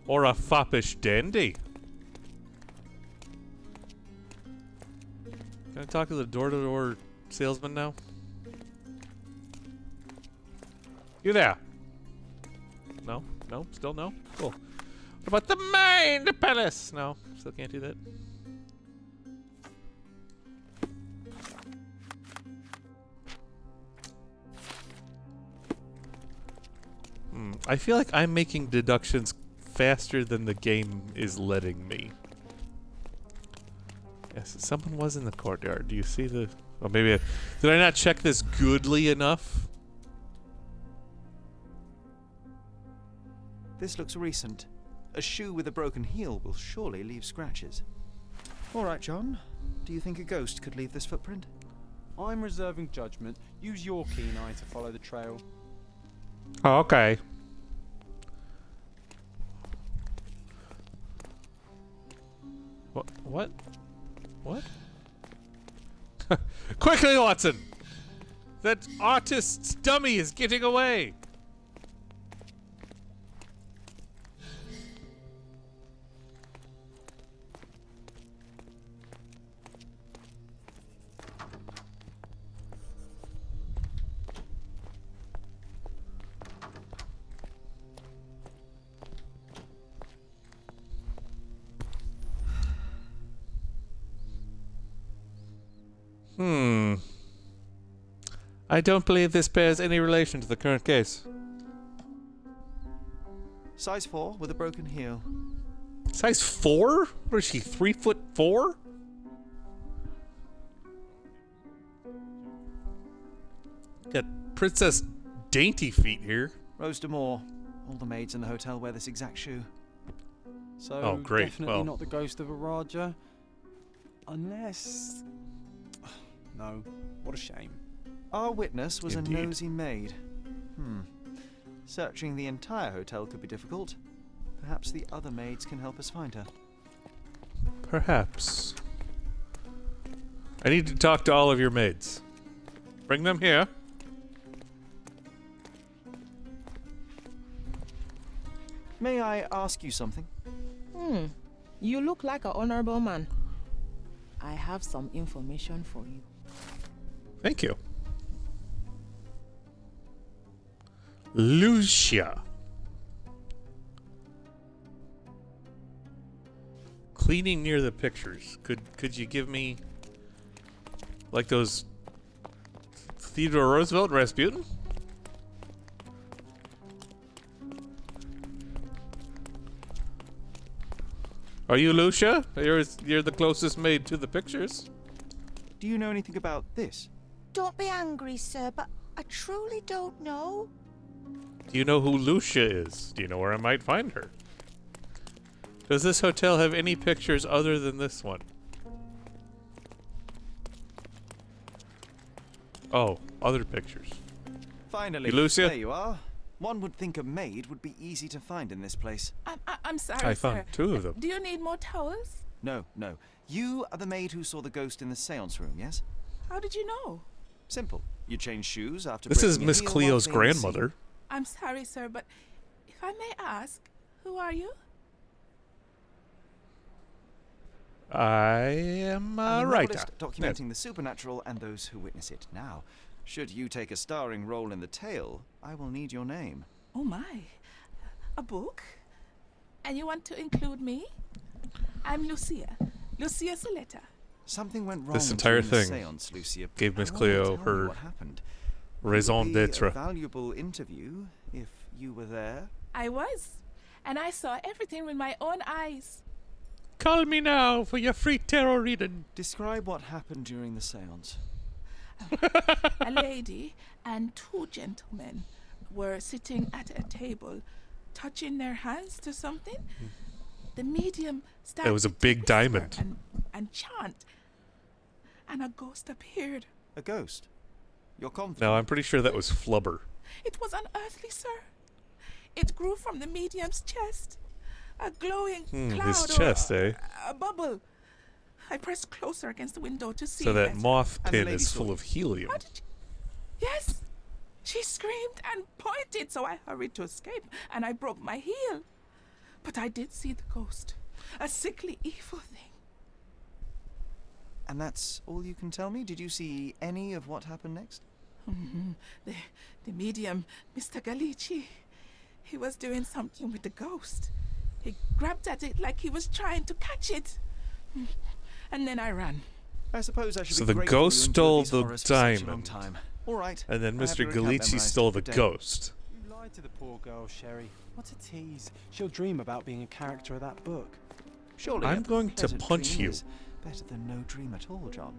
Speaker 1: Or a foppish dandy. Can I talk to the door-to-door salesman now? You there? No? No? Still no? Cool. What about the Mind Palace? No, still can't do that. I feel like I'm making deductions faster than the game is letting me. Yes, someone was in the courtyard. Do you see the... Oh, maybe did I not check this goodly enough?
Speaker 3: This looks recent. A shoe with a broken heel will surely leave scratches. All right, John. Do you think a ghost could leave this footprint?
Speaker 2: I'm reserving judgment. Use your keen eye to follow the trail.
Speaker 1: Oh, okay. What? What? Quickly, Watson! That artist's dummy is getting away! I don't believe this bears any relation to the current case.
Speaker 3: Size 4 with a broken heel.
Speaker 1: Size 4? What is she, 3'4"? Got Princess Dainty Feet here.
Speaker 3: Rose D'Amour. All the maids in the hotel wear this exact shoe.
Speaker 2: So
Speaker 1: Oh, great.
Speaker 2: definitely
Speaker 1: Well.
Speaker 2: not the ghost of a Raja. Unless... No, what a shame.
Speaker 3: Our witness was
Speaker 1: Indeed.
Speaker 3: a nosy maid. Searching the entire hotel could be difficult. Perhaps the other maids can help us find her.
Speaker 1: Perhaps. I need to talk to all of your maids. Bring them here.
Speaker 3: May I ask you something?
Speaker 13: You look like an honorable man. I have some information for you.
Speaker 1: Thank you. Lucia. Cleaning near the pictures. Could you give me like those Theodore Roosevelt and Rasputin? Are you Lucia? You're the closest maid to the pictures.
Speaker 3: Do you know anything about this?
Speaker 9: Don't be angry, sir, but I truly don't know.
Speaker 1: Do you know who Lucia is? Do you know where I might find her? Does this hotel have any pictures other than this one? Oh, other pictures.
Speaker 3: Finally,
Speaker 1: You, Lucia?
Speaker 3: there you are. One would think a maid would be easy to find in this place.
Speaker 13: I'm sorry,
Speaker 1: I found two of them.
Speaker 13: Do you need more towels?
Speaker 3: No. You are the maid who saw the ghost in the seance room, yes?
Speaker 13: How did you know?
Speaker 3: Simple. You change shoes after
Speaker 1: This is
Speaker 3: breaking a
Speaker 1: Miss
Speaker 3: heel
Speaker 1: Cleo's
Speaker 3: while playing the
Speaker 1: grandmother.
Speaker 13: I'm sorry, sir, but if I may ask, who are you?
Speaker 1: I am a
Speaker 3: I'm a
Speaker 1: writer.
Speaker 3: novelist documenting the supernatural and those who witness it. Now, should you take a starring role in the tale, I will need your name.
Speaker 13: Oh my, a book? And you want to include me? I'm Lucia Saletta.
Speaker 3: Something went wrong
Speaker 1: This entire
Speaker 3: during the
Speaker 1: thing
Speaker 3: seance, Lucia.
Speaker 1: gave Miss
Speaker 3: I want you to
Speaker 1: Cleo
Speaker 3: tell me
Speaker 1: her
Speaker 3: what happened.
Speaker 1: raison
Speaker 3: It would be
Speaker 1: d'etre.
Speaker 3: a valuable interview if you were there.
Speaker 13: I was, and I saw everything with my own eyes.
Speaker 12: Call me now for your free tarot reading.
Speaker 3: Describe what happened during the seance.
Speaker 13: A lady and two gentlemen were sitting at a table, touching their hands to something. The medium started
Speaker 1: It was a
Speaker 13: to
Speaker 1: big
Speaker 13: whisper
Speaker 1: diamond.
Speaker 13: and chant, and a ghost appeared.
Speaker 3: A ghost? You're confident?
Speaker 1: No, I'm pretty sure that was Flubber.
Speaker 13: It was unearthly, sir. It grew from the medium's chest, a glowing cloud
Speaker 1: his
Speaker 13: or
Speaker 1: chest, eh?
Speaker 13: a bubble. I pressed closer against the window to see
Speaker 1: So that
Speaker 13: better.
Speaker 1: moth
Speaker 3: And the
Speaker 1: pin
Speaker 3: lady
Speaker 1: is
Speaker 3: saw
Speaker 1: full
Speaker 3: you.
Speaker 1: of helium.
Speaker 13: How did you... Yes! She screamed and pointed, so I hurried to escape, and I broke my heel. But I did see the ghost, a sickly, evil thing.
Speaker 3: And that's all you can tell me? Did you see any of what happened next?
Speaker 13: The medium, Mr. Galici, he was doing something with the ghost. He grabbed at it like he was trying to catch it. And then I ran.
Speaker 3: I suppose I should
Speaker 1: So
Speaker 3: be
Speaker 1: the
Speaker 3: grateful
Speaker 1: ghost
Speaker 3: you endured
Speaker 1: stole
Speaker 3: these
Speaker 1: the
Speaker 3: horrors for such a long
Speaker 1: diamond.
Speaker 3: time. All right.
Speaker 1: And then
Speaker 3: I have
Speaker 1: Mr.
Speaker 3: your account
Speaker 1: Galici
Speaker 3: memorized
Speaker 1: stole
Speaker 3: for
Speaker 1: the
Speaker 3: today.
Speaker 1: ghost.
Speaker 2: You lied to the poor girl, Sherry. What a tease. She'll dream about being a character of that book.
Speaker 3: Surely
Speaker 1: I'm
Speaker 3: a
Speaker 1: going to
Speaker 3: pleasant
Speaker 1: punch
Speaker 3: dream
Speaker 1: you.
Speaker 3: is better than no dream at all, John.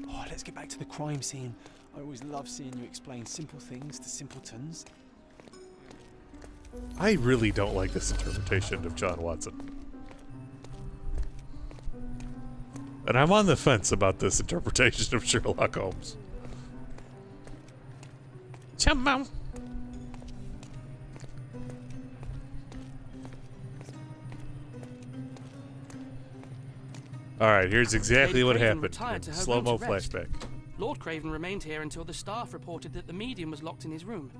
Speaker 2: Oh, let's get back to the crime scene. I always love seeing you explain simple things to simpletons.
Speaker 1: I really don't like this interpretation of John Watson. And I'm on the fence about this interpretation of Sherlock Holmes.
Speaker 12: Come on.
Speaker 1: Alright, here's exactly
Speaker 4: Lady
Speaker 1: what
Speaker 4: Craven
Speaker 1: happened.
Speaker 4: retired to her
Speaker 1: Slow-mo
Speaker 4: room to rest.
Speaker 1: flashback.
Speaker 4: Lord Craven remained here until the staff reported that the medium was locked in his room.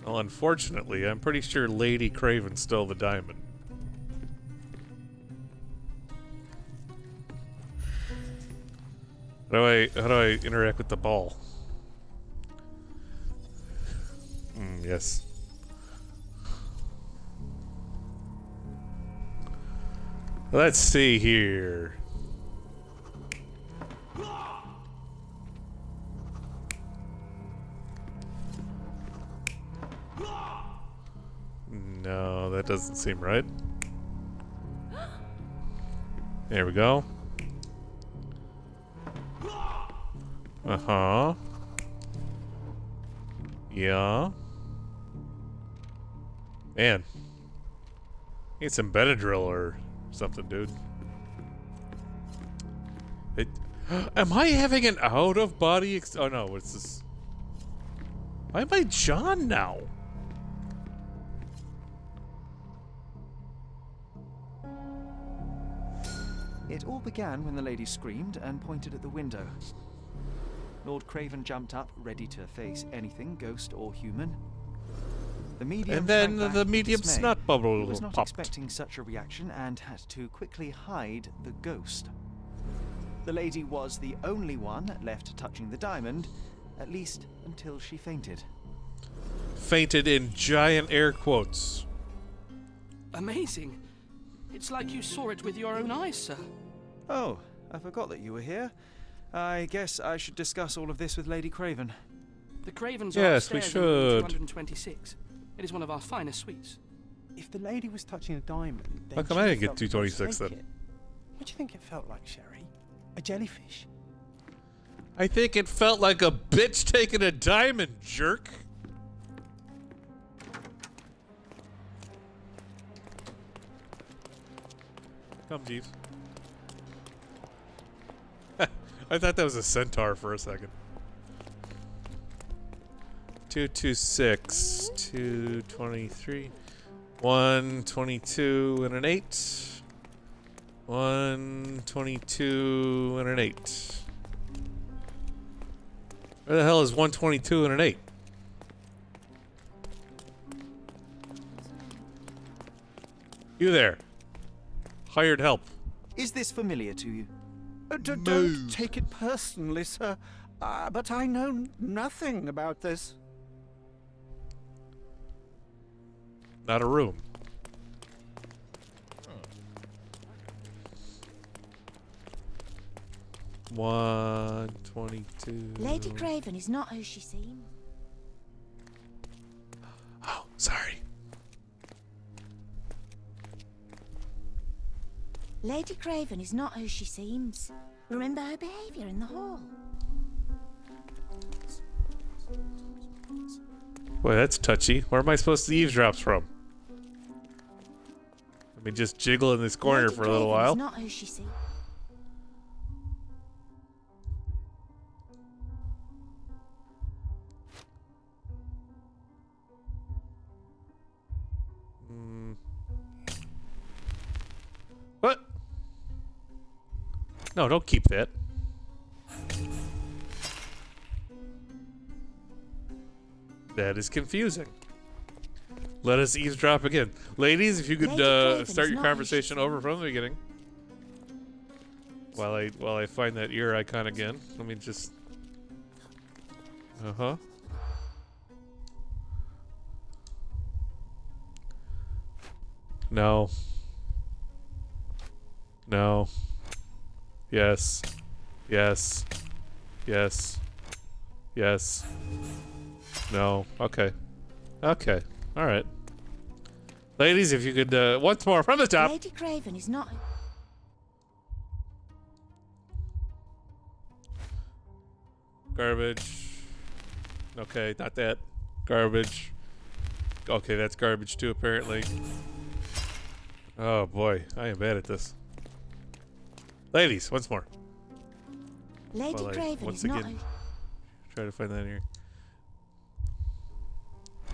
Speaker 1: Well, unfortunately, I'm pretty sure Lady Craven stole the diamond. How do I interact with the ball? Yes. Let's see here. No, that doesn't seem right. There we go. Uh-huh. Yeah. Man. Need some Benadryl or something, dude. Am I having an out-of-body oh no, what's this? Why am I John now?
Speaker 3: It all began when the lady screamed and pointed at the window. Lord Craven jumped up, ready to face anything, ghost or human. The medium
Speaker 1: And then
Speaker 3: shrank back
Speaker 1: the
Speaker 3: in
Speaker 1: medium
Speaker 3: dismay.
Speaker 1: snot bubble
Speaker 3: He was not
Speaker 1: popped.
Speaker 3: expecting such a reaction and had to quickly hide the ghost. The lady was the only one left touching the diamond, at least until she fainted.
Speaker 1: Fainted in giant air quotes.
Speaker 4: Amazing. It's like you saw it with your own eyes, sir.
Speaker 3: Oh, I forgot that you were here. I guess I should discuss all of this with Lady Craven.
Speaker 4: The Cravens are
Speaker 1: Yes, we
Speaker 4: upstairs in room
Speaker 1: should.
Speaker 4: 226. It is one of our finest suites.
Speaker 2: If the lady was touching a diamond, then
Speaker 1: How come
Speaker 2: she
Speaker 1: I didn't get
Speaker 2: felt the
Speaker 1: 226
Speaker 2: ghost
Speaker 1: then?
Speaker 2: take it. What do you think it felt like, Sherry? A jellyfish?
Speaker 1: I think it felt like a bitch taking a diamond, jerk. Come, Jeeves. I thought that was a centaur for a second. 226, 223, 122 and an 8. 122 and an 8. Where the hell is 122 and an 8? You there. Hired help.
Speaker 3: Is this familiar to you?
Speaker 14: Don't take it personally, sir. But I know nothing about this.
Speaker 1: Not a room. 122.
Speaker 9: Lady Craven is not who she seems.
Speaker 1: Oh, sorry.
Speaker 9: Lady Craven is not who she seems. Remember her behaviour in the hall.
Speaker 1: Boy, that's touchy. Where am I supposed to eavesdrop from? Let me just jiggle in this corner
Speaker 9: Lady
Speaker 1: for a little
Speaker 9: Craven is
Speaker 1: while.
Speaker 9: not who she seems.
Speaker 1: What? No, don't keep that. That is confusing. Let us eavesdrop again. Ladies, if you could
Speaker 9: Lady Craven
Speaker 1: start
Speaker 9: is
Speaker 1: your
Speaker 9: not who
Speaker 1: conversation over from the beginning. While I find that ear icon again. Let me just... Uh-huh. No. No. Yes. Yes. Yes. Yes. No. Okay. Okay. All right. Ladies, if you could, once more from the top.
Speaker 9: Lady Craven is not.
Speaker 1: Garbage. Okay, not that. Garbage. Okay, that's garbage too, apparently. Oh boy, I am bad at this. Ladies, once more.
Speaker 9: Lady
Speaker 1: While I
Speaker 9: Craven
Speaker 1: once
Speaker 9: is not.
Speaker 1: again try to find that here.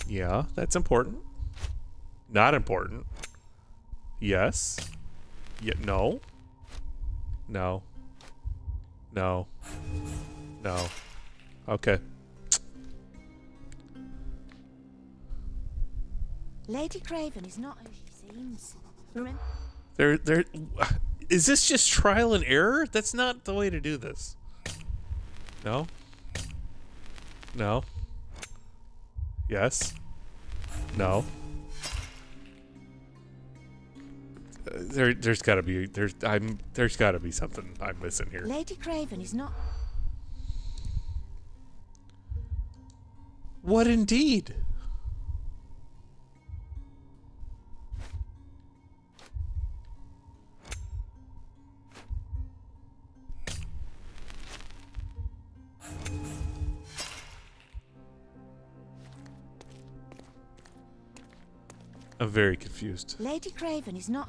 Speaker 1: Yeah, that's important. Not important. Yes. Yeah, no. No. No. No. Okay.
Speaker 9: Lady Craven is not who she seems. Remember.
Speaker 1: There. Is this just trial and error? That's not the way to do this. No. No. Yes. No. There's got to be there's got to be something I'm missing here.
Speaker 9: Lady Craven is not.
Speaker 1: What indeed? I'm very confused.
Speaker 9: Lady Craven is not...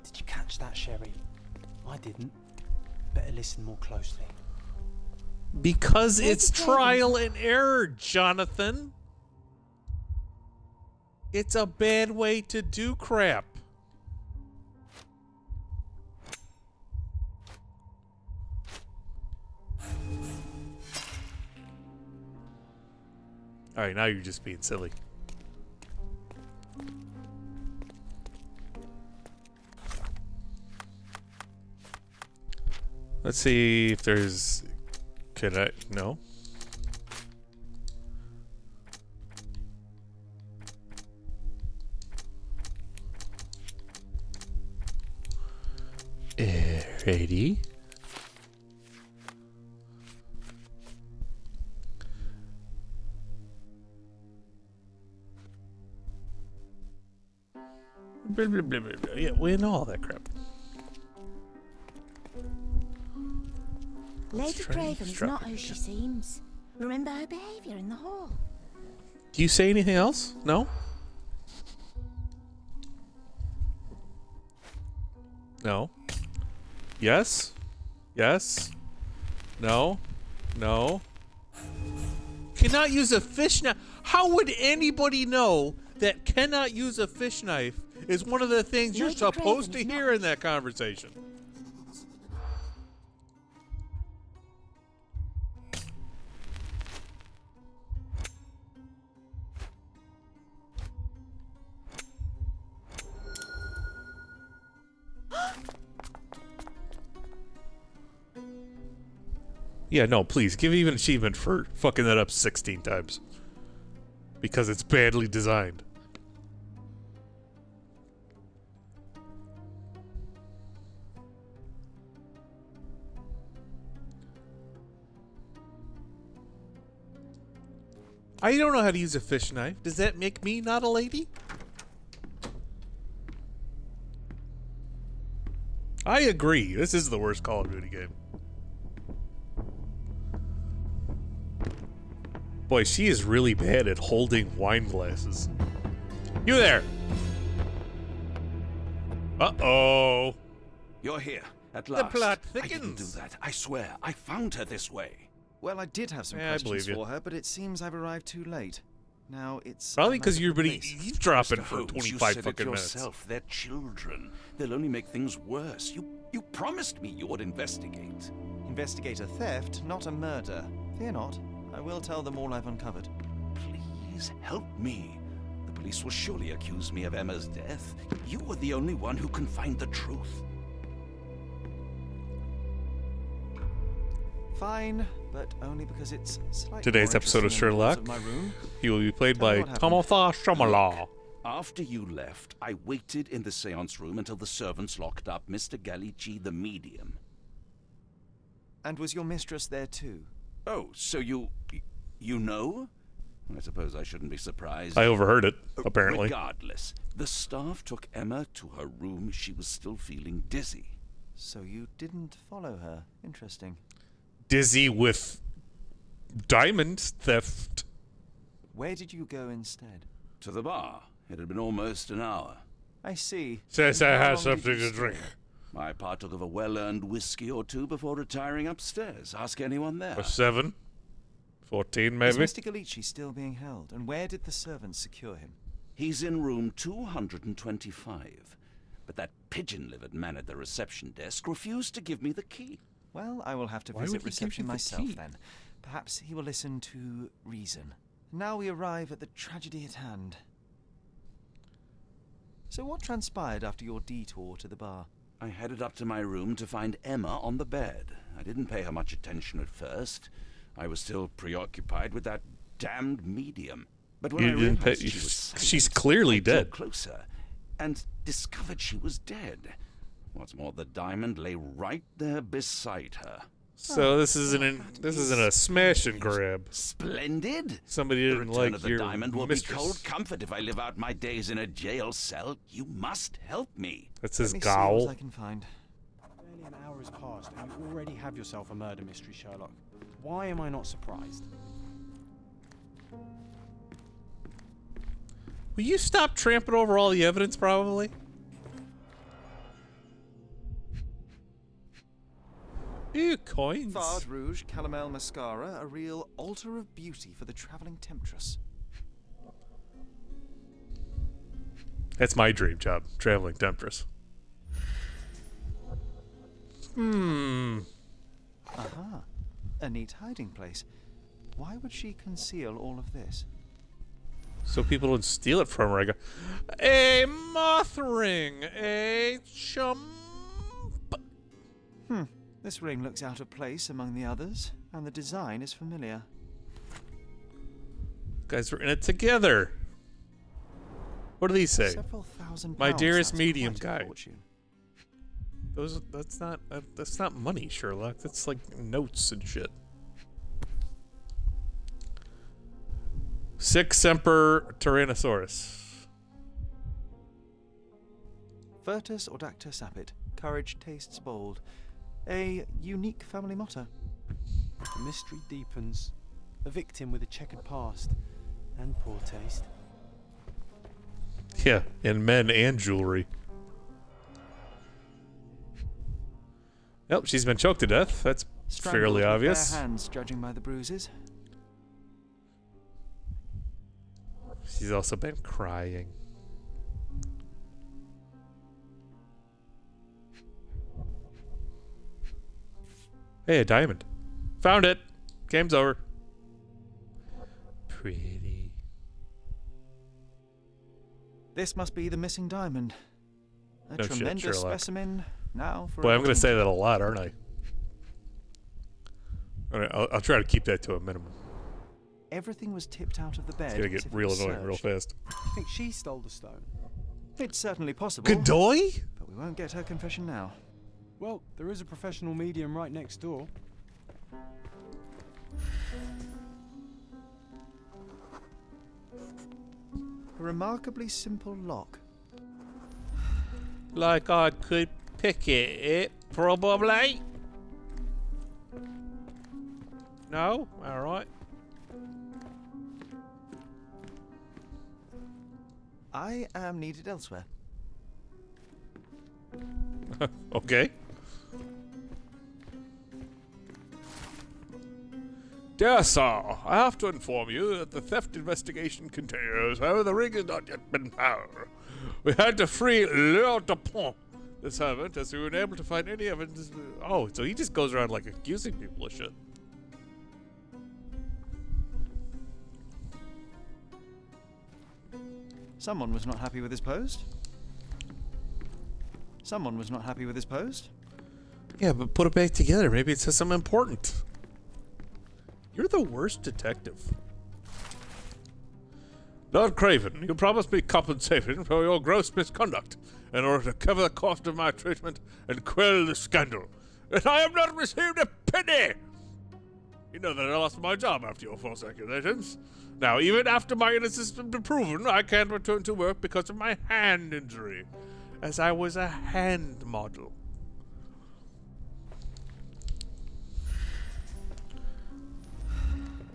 Speaker 2: Did you catch that, Sherry? I didn't. Better listen more closely.
Speaker 1: Because it's trial and error, Jonathan. It's a bad way to do crap. Alright, now you're just being silly. Let's see if there's... Can I... No? Ready? Blah, blah, blah, blah, blah. Yeah, we know all that crap.
Speaker 9: Lady Craven is not who she seems. Remember her behaviour in the hall.
Speaker 1: Do you say anything else? No? No. Yes? Yes? No? No? Cannot use a fish knife. How would anybody know that cannot use a fish knife is one of the things you're supposed to hear in that conversation? Yeah, no, please, give me an achievement for fucking that up 16 times. Because it's badly designed. I don't know how to use a fish knife. Does that make me not a lady? I agree. This is the worst Call of Duty game. Boy, she is really bad at holding wine glasses. You there! Uh-oh.
Speaker 10: You're here, at last.
Speaker 1: The plot
Speaker 10: I didn't
Speaker 1: thickens.
Speaker 10: do that. I swear. I found her this way.
Speaker 3: Well, I did have some
Speaker 1: Yeah, I
Speaker 3: questions
Speaker 1: believe you.
Speaker 3: for her, but it seems I've arrived too late. Now it's
Speaker 1: Probably because you've been
Speaker 3: police.
Speaker 1: eavesdropping
Speaker 10: Mr.
Speaker 1: for
Speaker 10: Holmes,
Speaker 1: 25
Speaker 10: you said
Speaker 1: fucking
Speaker 10: it
Speaker 1: minutes.
Speaker 10: yourself. They're children. They'll only make things worse. You promised me you would investigate.
Speaker 3: Investigate a theft, not a murder. Fear not. I will tell them all I've uncovered.
Speaker 10: Please help me. The police will surely accuse me of Emma's death. You were the only one who can find the truth.
Speaker 3: Fine, but only because it's slightly
Speaker 1: Today's
Speaker 3: more
Speaker 1: episode of
Speaker 3: interesting than the walls
Speaker 1: Sherlock,
Speaker 3: of my room.
Speaker 1: he will be played
Speaker 3: Tell me
Speaker 1: by
Speaker 3: what happened.
Speaker 1: Timothy Chalamet.
Speaker 10: After you left, I waited in the seance room until the servants locked up Mr. Gallici, the medium.
Speaker 3: And was your mistress there too?
Speaker 10: Oh, so you know? I suppose I shouldn't be surprised.
Speaker 1: I overheard it, apparently.
Speaker 10: Regardless, the staff took Emma to her room. She was still feeling dizzy.
Speaker 3: So you didn't follow her. Interesting.
Speaker 1: Dizzy with diamond theft.
Speaker 3: Where did you go instead?
Speaker 10: To the bar. It had been almost an hour.
Speaker 3: I see.
Speaker 1: Says
Speaker 3: And
Speaker 1: I
Speaker 3: how
Speaker 1: had
Speaker 3: long did
Speaker 1: something
Speaker 3: you
Speaker 1: to drink.
Speaker 10: I partook of a well-earned whiskey or two before retiring upstairs. Ask anyone there.
Speaker 1: Or 7? 14,
Speaker 3: Is
Speaker 1: maybe?
Speaker 3: Mr. Gallici still being held? And where did the servants secure him?
Speaker 10: He's in room 225. But that pigeon-livered man at the reception desk refused to give me the key.
Speaker 3: Well, I will have to
Speaker 1: Why
Speaker 3: visit
Speaker 1: would he give
Speaker 3: reception
Speaker 1: you the
Speaker 3: myself
Speaker 1: key?
Speaker 3: then. Perhaps he will listen to reason. Now we arrive at the tragedy at hand. So what transpired after your detour to the bar?
Speaker 10: I headed up to my room to find Emma on the bed. I didn't pay her much attention at first. I was still preoccupied with that damned medium. But when
Speaker 1: You
Speaker 10: I
Speaker 1: didn't pay-
Speaker 10: realized she was silent,
Speaker 1: she's clearly
Speaker 10: I drew
Speaker 1: dead.
Speaker 10: closer and discovered she was dead. What's more, the diamond lay right there beside her.
Speaker 1: So this isn't a smash and grab.
Speaker 10: Splendid.
Speaker 1: Somebody
Speaker 10: The
Speaker 1: didn't
Speaker 10: return
Speaker 1: like
Speaker 10: of the
Speaker 1: your
Speaker 10: diamond will
Speaker 1: mistress.
Speaker 10: be cold comfort if I live out my days in a jail cell. You must help me.
Speaker 1: That's
Speaker 3: Let
Speaker 1: his
Speaker 3: me see
Speaker 1: gowl.
Speaker 3: what I can find.
Speaker 2: past, and you already have yourself a murder mystery, Sherlock. Why am I not surprised?
Speaker 1: Will you stop tramping over all the evidence, probably? Ew, coins.
Speaker 3: Fard Rouge Calomel Mascara, a real altar of beauty for the travelling temptress.
Speaker 1: That's my dream job, traveling temptress.
Speaker 3: Aha. A neat hiding place. Why would she conceal all of this?
Speaker 1: So people don't steal it from her. I go, a moth ring, a chump.
Speaker 3: This ring looks out of place among the others, and the design is familiar.
Speaker 1: Guys, we're in it together. What do these say?
Speaker 3: Several thousand
Speaker 1: My
Speaker 3: pounds,
Speaker 1: dearest
Speaker 3: that's
Speaker 1: medium
Speaker 3: quite a
Speaker 1: guide.
Speaker 3: fortune.
Speaker 1: That's not money, Sherlock. That's like notes and shit. Sic semper Tyrannosaurus.
Speaker 3: Virtus audacta sapit. Courage tastes bold. A unique family motto.
Speaker 2: The mystery deepens. A victim with a checkered past and poor taste.
Speaker 1: Yeah, in men and jewelry. Yep, she's been choked to death. That's
Speaker 3: Strangled
Speaker 1: fairly
Speaker 3: with
Speaker 1: obvious.
Speaker 3: bare hands, judging by the bruises.
Speaker 1: She's also been crying. Hey, a diamond. Found it. Game's over. Pretty.
Speaker 3: This must be the missing diamond. A
Speaker 1: No shit,
Speaker 3: tremendous
Speaker 1: Sherlock.
Speaker 3: specimen. Now for
Speaker 1: Boy,
Speaker 3: a
Speaker 1: I'm going to
Speaker 3: wing.
Speaker 1: say that a lot, aren't I? All right, I'll try to keep that to a minimum.
Speaker 3: Everything was tipped out of the bed.
Speaker 1: It's going to
Speaker 3: as
Speaker 1: get
Speaker 3: if it
Speaker 1: real
Speaker 3: was
Speaker 1: annoying real
Speaker 3: searched.
Speaker 1: fast.
Speaker 2: You think she stole the stone?
Speaker 3: It's certainly possible.
Speaker 1: Godoy?
Speaker 3: But we won't get her confession now.
Speaker 2: Well, there is a professional medium right next door.
Speaker 3: A remarkably simple lock.
Speaker 1: Like I could pick it, probably. No? Alright.
Speaker 3: I am needed elsewhere.
Speaker 1: Okay. Dear sir, I have to inform you that the theft investigation continues. However, the ring has not yet been found. We had to free Leo Dupont, the servant, as we were unable to find any evidence. Oh, so he just goes around like accusing people of shit.
Speaker 3: Someone was not happy with his post. Someone was not happy with his post.
Speaker 1: Yeah, but put it back together. Maybe it says something important. You're the worst detective. Lord Craven, you promised me compensation for your gross misconduct in order to cover the cost of my treatment and quell the scandal. And I have not received a penny! You know that I lost my job after your false accusations. Now, even after my innocence has been proven, I can't return to work because of my hand injury, as I was a hand model.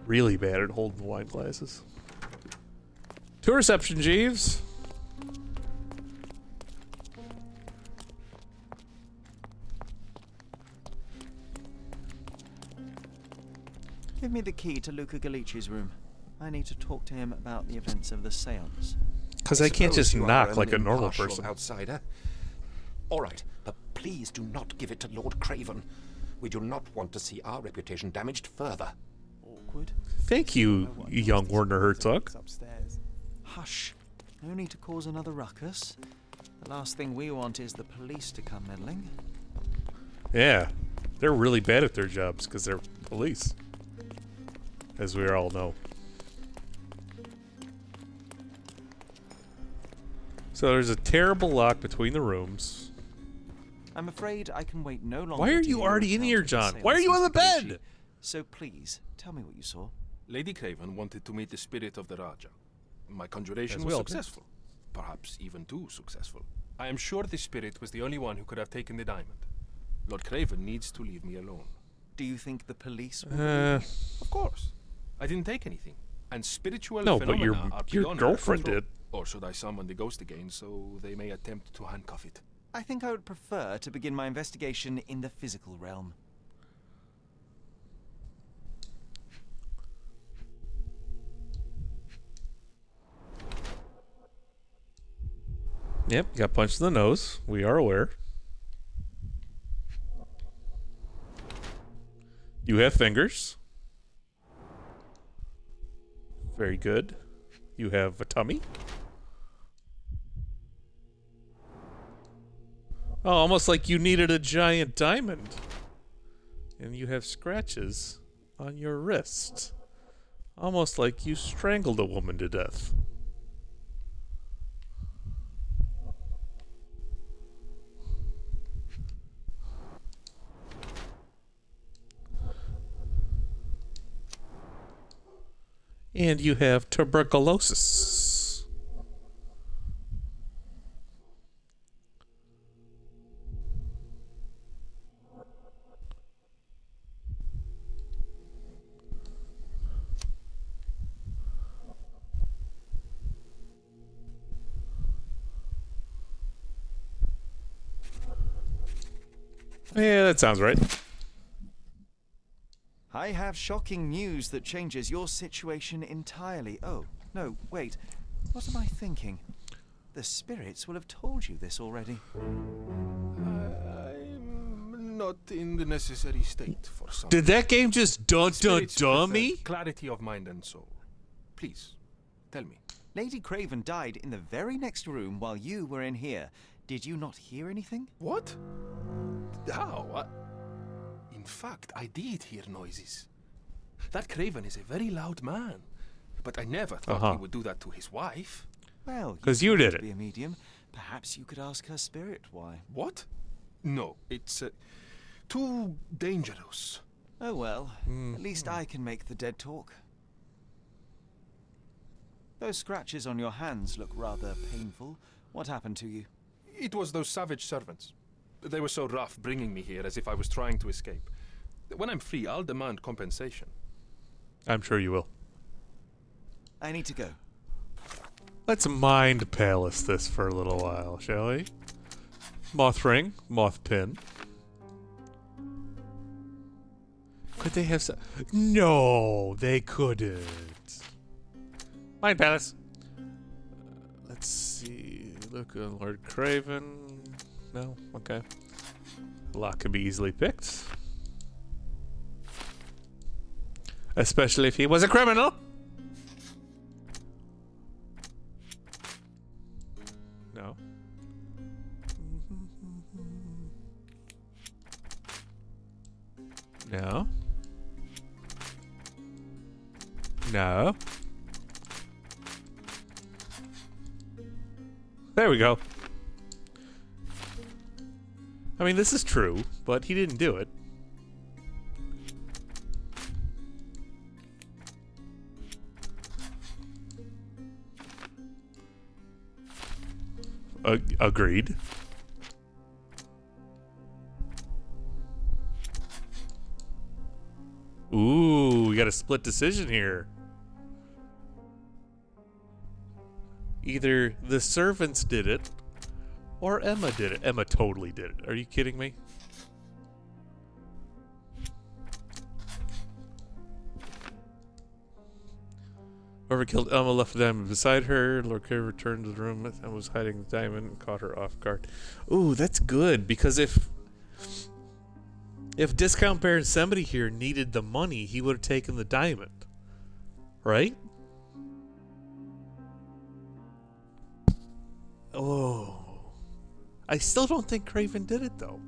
Speaker 1: Really bad at holding the wine glasses. To reception, Jeeves.
Speaker 3: Give me the key to Luca Galici's room. I need to talk to him about the events of the seance.
Speaker 1: Because I can't just
Speaker 5: Suppose you
Speaker 1: knock
Speaker 5: are
Speaker 1: like a
Speaker 5: an
Speaker 1: normal
Speaker 5: impartial
Speaker 1: person.
Speaker 5: outsider. All right, but please do not give it to Lord Craven. We do not want to see our reputation damaged further.
Speaker 2: Awkward.
Speaker 1: Thank you, young Werner Herzog.
Speaker 2: Upstairs.
Speaker 3: Hush. No need to cause another ruckus. The last thing we want is the police to come meddling.
Speaker 1: Yeah, they're really bad at their jobs because they're police, as we all know. So there's a terrible lock between the rooms.
Speaker 3: I'm afraid I can wait no longer.
Speaker 1: Why are
Speaker 3: to
Speaker 1: you
Speaker 3: hear
Speaker 1: already
Speaker 3: your
Speaker 1: in
Speaker 3: account
Speaker 1: here,
Speaker 3: of the
Speaker 1: John?
Speaker 3: seance,
Speaker 1: Why are you on the
Speaker 3: Mr. Gallici.
Speaker 1: bed?
Speaker 3: So please, tell me what you saw.
Speaker 11: Lady Craven wanted to meet the spirit of the Raja. My conjuration
Speaker 1: As
Speaker 11: was
Speaker 1: well,
Speaker 11: successful. Perhaps even too successful. I am sure the spirit was the only one who could have taken the diamond. Lord Craven needs to leave me alone.
Speaker 3: Do you think the police will believe you?
Speaker 11: Of course. I didn't take anything. And spiritual
Speaker 1: No, but
Speaker 11: phenomena are
Speaker 1: your
Speaker 11: beyond our
Speaker 1: girlfriend
Speaker 11: control.
Speaker 1: did.
Speaker 11: Or should I summon the ghost again so they may attempt to handcuff it?
Speaker 3: I think I would prefer to begin my investigation in the physical realm.
Speaker 1: Yep, got punched in the nose. We are aware. You have fingers. Very good. You have a tummy. Oh, almost like you needed a giant diamond. And you have scratches on your wrist. Almost like you strangled a woman to death. And you have tuberculosis. Yeah, that sounds right.
Speaker 3: I have shocking news that changes your situation entirely. Oh, no, wait. What am I thinking? The spirits will have told you this already.
Speaker 11: I'm not in the necessary state for some.
Speaker 1: Did that game just
Speaker 11: Spirits prefer
Speaker 1: me?
Speaker 11: clarity of mind and soul. Please, tell me.
Speaker 3: Lady Craven died in the very next room while you were in here. Did you not hear anything?
Speaker 11: What? How? In fact, I did hear noises. That Craven is a very loud man. But I never thought he would do that to his wife.
Speaker 3: Well,
Speaker 1: 'Cause you did
Speaker 3: to
Speaker 1: it.
Speaker 3: be a medium. Perhaps you could ask her spirit why.
Speaker 11: What? No, it's too dangerous.
Speaker 3: Oh well, at least I can make the dead talk. Those scratches on your hands look rather painful. What happened to you?
Speaker 11: It was those savage servants. They were so rough bringing me here as if I was trying to escape. When I'm free, I'll demand compensation.
Speaker 1: I'm sure you will.
Speaker 3: I need to go.
Speaker 1: Let's mind palace this for a little while, shall we? Moth ring, moth pin. Could they have No, they couldn't. Mind palace. Let's see. Look at Lord Craven. No? Okay. Lock can be easily picked. Especially if he was a criminal. No. No. No. There we go. I mean, this is true, but he didn't do it. Agreed. Ooh, we got a split decision here. Either the servants did it, or Emma did it. Emma totally did it. Are you kidding me? Whoever killed Emma left the diamond beside her. Lord Kerr returned to the room and was hiding the diamond and caught her off guard. Ooh, that's good, because if Discount Baron somebody here needed the money, he would have taken the diamond. Right? Oh. I still don't think Craven did it, though.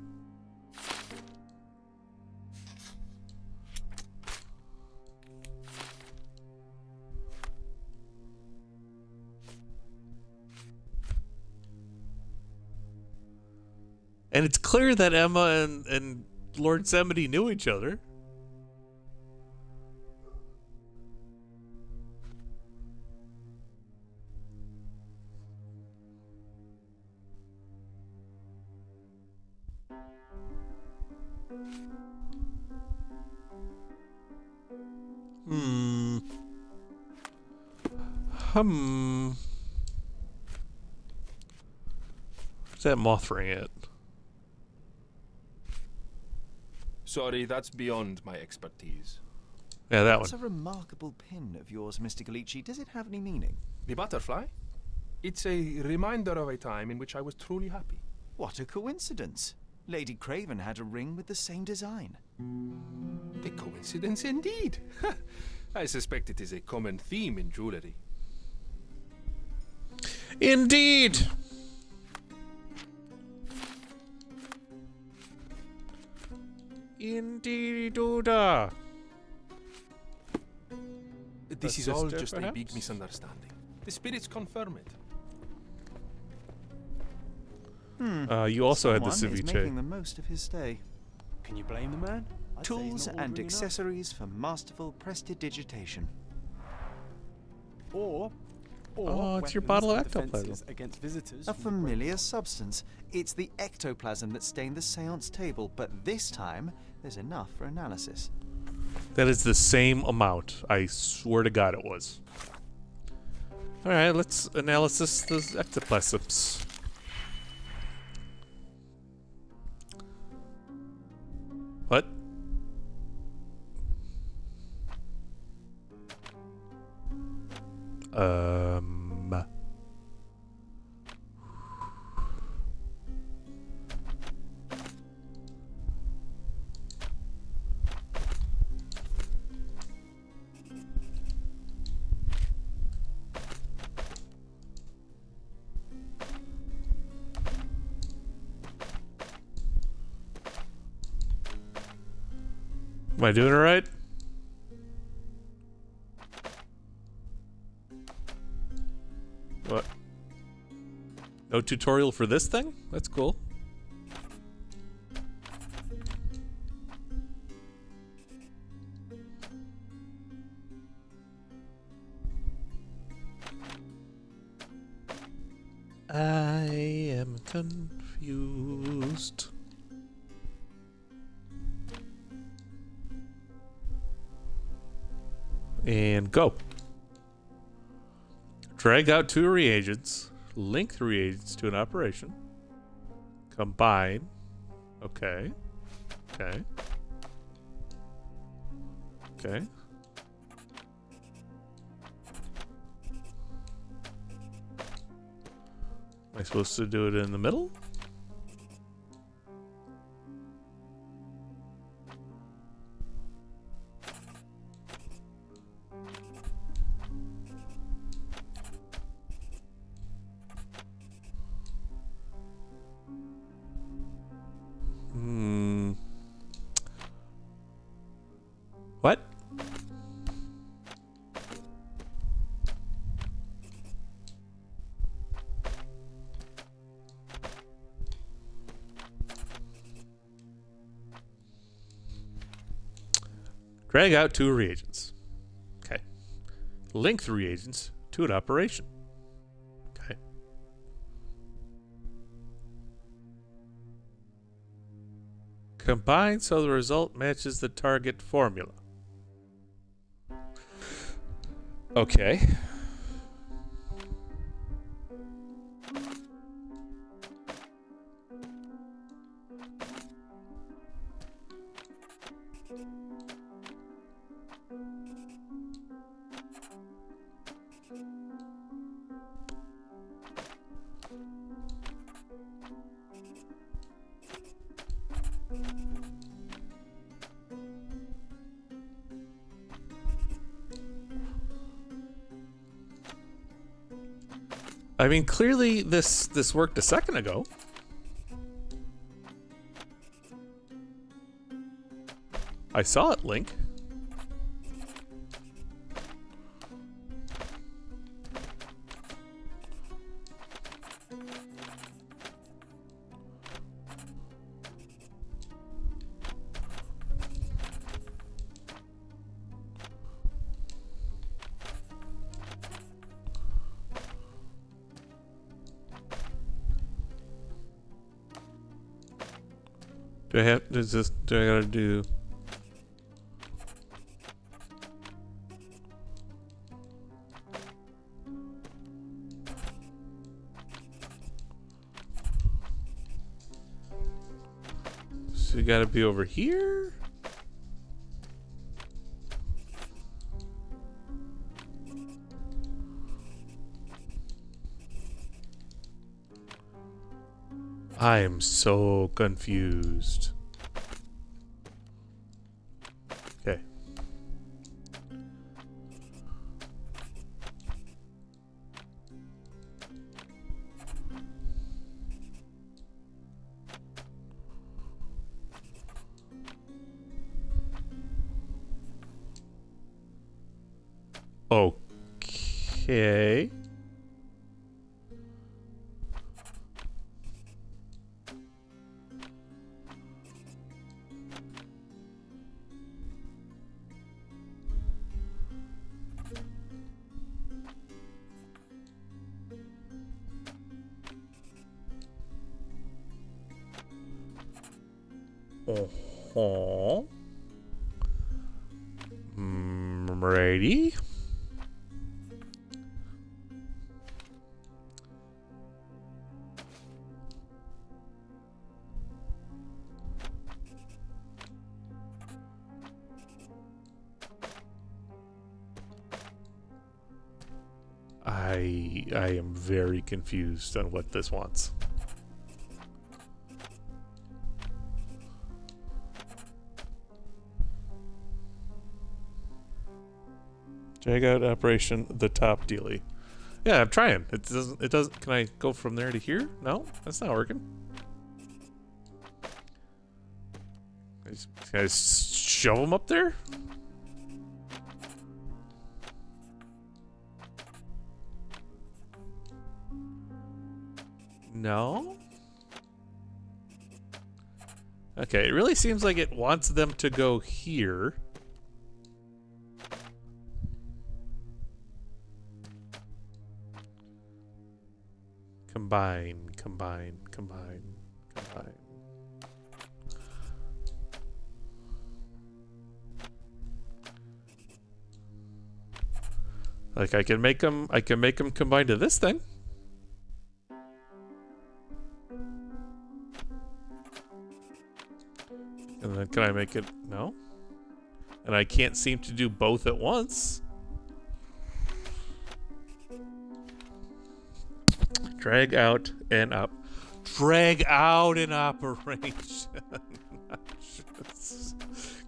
Speaker 1: And it's clear that Emma and Lord Semity knew each other. Where's that moth ring at?
Speaker 11: Sorry, that's beyond my expertise.
Speaker 1: Yeah, that
Speaker 3: That's
Speaker 1: one.
Speaker 3: a remarkable pin of yours, Mr. Galici. Does it have any meaning?
Speaker 11: The butterfly? It's a reminder of a time in which I was truly happy.
Speaker 3: What a coincidence. Lady Craven had a ring with the same design.
Speaker 11: A coincidence indeed. I suspect it is a common theme in jewellery.
Speaker 1: Indeed! Indeed, Duda.
Speaker 11: This
Speaker 1: A
Speaker 11: is all
Speaker 1: sister,
Speaker 11: just a big
Speaker 1: perhaps?
Speaker 11: misunderstanding. The spirits confirm it.
Speaker 1: You also had the
Speaker 3: Someone is
Speaker 1: ceviche.
Speaker 3: making the most of his stay.
Speaker 2: Can you blame the man? I'd say he's
Speaker 3: Tools
Speaker 2: not
Speaker 3: and
Speaker 2: ordering enough.
Speaker 3: accessories for masterful prestidigitation.
Speaker 2: Or
Speaker 1: Oh, it's your
Speaker 2: weapons
Speaker 1: bottle of
Speaker 2: and
Speaker 1: ectoplasm.
Speaker 2: defenses against visitors.
Speaker 3: A
Speaker 2: from the great
Speaker 3: familiar substance. It's the ectoplasm that stained the seance table, but this time there's enough for analysis.
Speaker 1: That is the same amount. I swear to God it was. Alright, let's analysis the ectoplasms. What? Am I doing it right? What? No tutorial for this thing? That's cool. I am confused. And go. Drag out two reagents. Link the reagents to an operation. Combine. Okay. Okay. Okay. Am I supposed to do it in the middle? What? Drag out two reagents. Okay. Link the reagents to an operation. Okay. Combine so the result matches the target formula. Okay. I mean, clearly this worked a second ago. I saw it, Link. Do I have? Does this? Do I gotta do? So you gotta be over here. I am so confused. Okay. Okay. Ready? I am very confused on what this wants. Drag out operation the top dealie. Yeah, I'm trying. It doesn't can I go from there to here? No? That's not working. Can I just shove them up there? No? Okay, it really seems like it wants them to go here. Combine, combine, combine, combine. Like I can make them combine to this thing. And then can I make it? No. And I can't seem to do both at once. Drag out and up. Drag out in operation.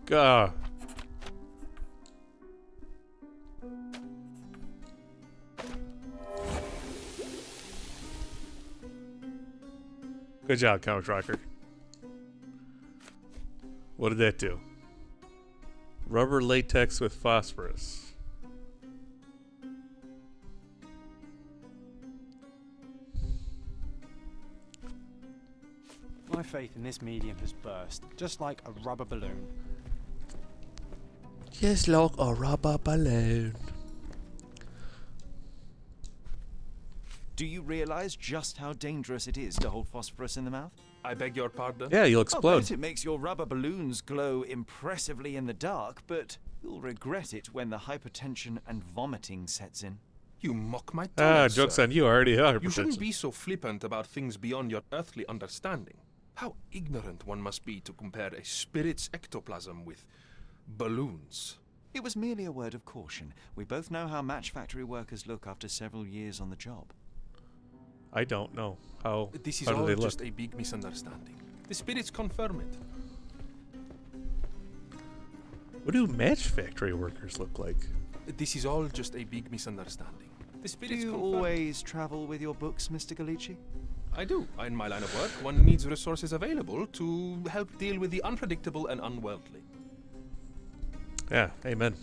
Speaker 1: God. Good job, Comic Rocker. What did that do? Rubber latex with phosphorus.
Speaker 2: My faith in this medium has burst, just like a rubber balloon.
Speaker 1: Just like a rubber balloon.
Speaker 3: Do you realize just how dangerous it is to hold phosphorus in the mouth?
Speaker 11: I beg your pardon?
Speaker 1: Yeah, you'll explode.
Speaker 3: I bet it makes your rubber balloons glow impressively in the dark, but you'll regret it when the hypertension and vomiting sets in.
Speaker 11: You mock my talent,
Speaker 1: joke's
Speaker 11: sir.
Speaker 1: on you. I already have
Speaker 11: You shouldn't
Speaker 1: hypertension.
Speaker 11: be so flippant about things beyond your earthly understanding. How ignorant one must be to compare a spirit's ectoplasm with balloons.
Speaker 3: It was merely a word of caution. We both know how match factory workers look after several years on the job.
Speaker 1: I don't know. How
Speaker 11: This is
Speaker 1: how do
Speaker 11: all
Speaker 1: they
Speaker 11: just
Speaker 1: look?
Speaker 11: a big misunderstanding. The spirits confirm it.
Speaker 1: What do match factory workers look like?
Speaker 11: This is all just a big misunderstanding. The
Speaker 3: Do
Speaker 11: spirits
Speaker 3: you
Speaker 11: confirm
Speaker 3: always travel with your books, Mr. Galici?
Speaker 11: I do. In my line of work, one needs resources available to help deal with the unpredictable and unworldly.
Speaker 1: Yeah, amen.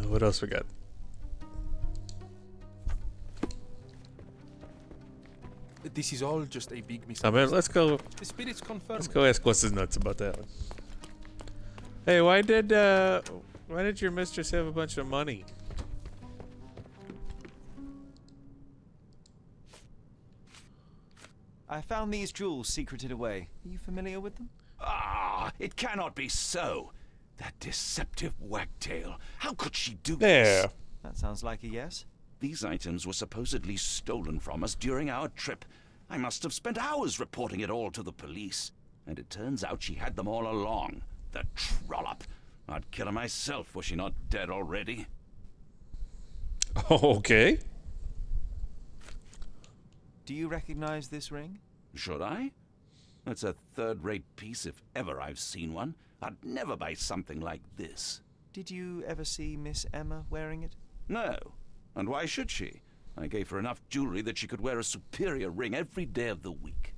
Speaker 1: What else we got?
Speaker 11: This is all just a big
Speaker 1: I
Speaker 11: misunderstanding.
Speaker 1: mean, let's go.
Speaker 11: The spirits confirm
Speaker 1: Let's
Speaker 11: it.
Speaker 1: go ask what's his nuts about that one. Hey, why did your mistress have a bunch of money?
Speaker 3: I found these jewels secreted away. Are you familiar with them?
Speaker 10: Ah, it cannot be so. That deceptive wagtail. How could she do
Speaker 1: There.
Speaker 10: this?
Speaker 3: That sounds like a yes.
Speaker 10: These items were supposedly stolen from us during our trip. I must have spent hours reporting it all to the police. And it turns out she had them all along. The trollop. I'd kill her myself, was she not dead already?
Speaker 1: Okay.
Speaker 3: Do you recognize this ring?
Speaker 10: Should I? It's a third-rate piece if ever I've seen one. I'd never buy something like this.
Speaker 3: Did you ever see Miss Emma wearing it?
Speaker 10: No. And why should she? I gave her enough jewelry that she could wear a superior ring every day of the week.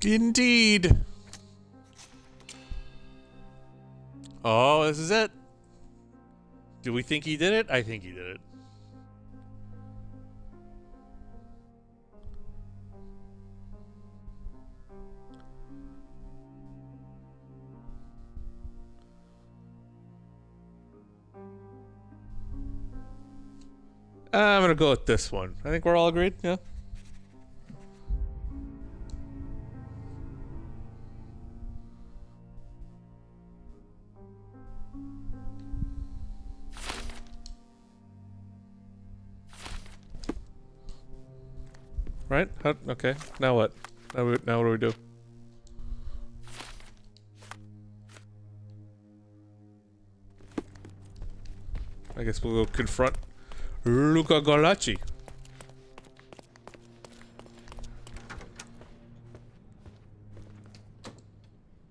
Speaker 1: Indeed. Oh, this is it. Do we think he did it? I think he did it. I'm gonna go with this one. I think we're all agreed, yeah? Right? Okay. Now what? Now what do we do? I guess we'll go confront Luca Galacci.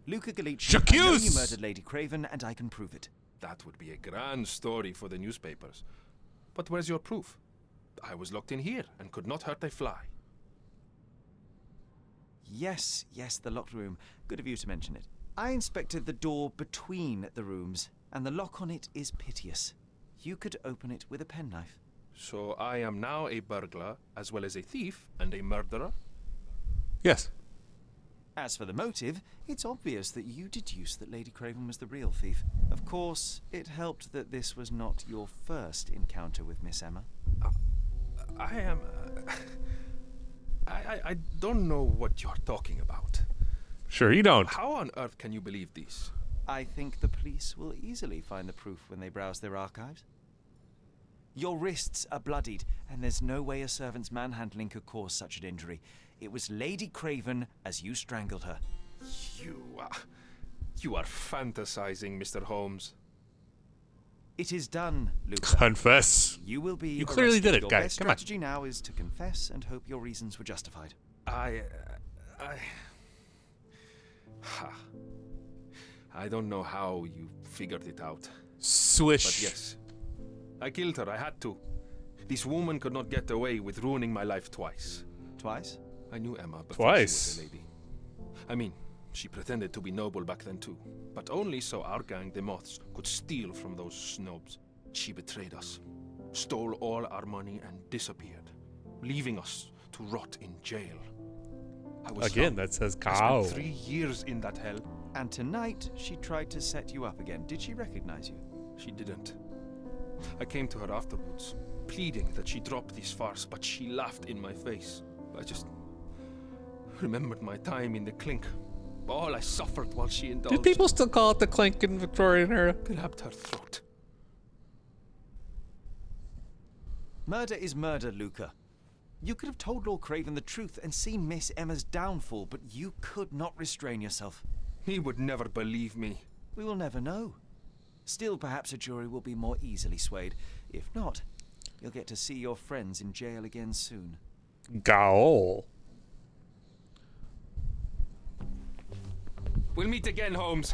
Speaker 3: Luca Galacci,
Speaker 1: J'accuse!
Speaker 3: I know you murdered Lady Craven, and I can prove it.
Speaker 11: That would be a grand story for the newspapers. But where's your proof? I was locked in here and could not hurt a fly.
Speaker 3: Yes, the locked room. Good of you to mention it. I inspected the door between the rooms, and the lock on it is piteous. You could open it with a penknife.
Speaker 11: So I am now a burglar, as well as a thief and a murderer?
Speaker 1: Yes.
Speaker 3: As for the motive, it's obvious that you deduced that Lady Craven was the real thief. Of course, it helped that this was not your first encounter with Miss Emma.
Speaker 11: I am... I don't know what you're talking about.
Speaker 1: Sure you don't.
Speaker 11: How on earth can you believe this?
Speaker 3: I think the police will easily find the proof when they browse their archives. Your wrists are bloodied, and there's no way a servant's manhandling could cause such an injury. It was Lady Craven as you strangled her.
Speaker 11: You are fantasizing, Mr. Holmes.
Speaker 3: It is done, Luca.
Speaker 1: Confess.
Speaker 3: You will be.
Speaker 1: You clearly did it,
Speaker 3: your
Speaker 1: guys.
Speaker 3: best
Speaker 1: Come on.
Speaker 3: strategy now is to confess and hope your reasons were justified.
Speaker 11: I don't know how you figured it out.
Speaker 1: Swish.
Speaker 11: But yes, I killed her. I had to. This woman could not get away with ruining my life twice.
Speaker 3: Twice?
Speaker 11: I knew Emma before
Speaker 1: Twice.
Speaker 11: she was a lady. I mean, she pretended to be noble back then too, but only so our gang, the Moths, could steal from those snobs. She betrayed us, stole all our money and disappeared, leaving us to rot in jail. I was
Speaker 1: Again,
Speaker 11: young.
Speaker 1: that says
Speaker 11: I
Speaker 1: cow.
Speaker 11: spent 3 years in that hell.
Speaker 3: And tonight, she tried to set you up again. Did she recognize you?
Speaker 11: She didn't. I came to her afterwards, pleading that she drop this farce, but she laughed in my face. I just remembered my time in the clink. All I suffered while she indulged.
Speaker 1: Do people still call it the clink in Victorian era?
Speaker 11: Grabbed her throat.
Speaker 3: Murder is murder, Luca. You could have told Lord Craven the truth and seen Miss Emma's downfall, but you could not restrain yourself.
Speaker 11: He would never believe me.
Speaker 3: We will never know. Still, perhaps a jury will be more easily swayed. If not, you'll get to see your friends in jail again soon.
Speaker 1: Gaol.
Speaker 11: We'll meet again, Holmes.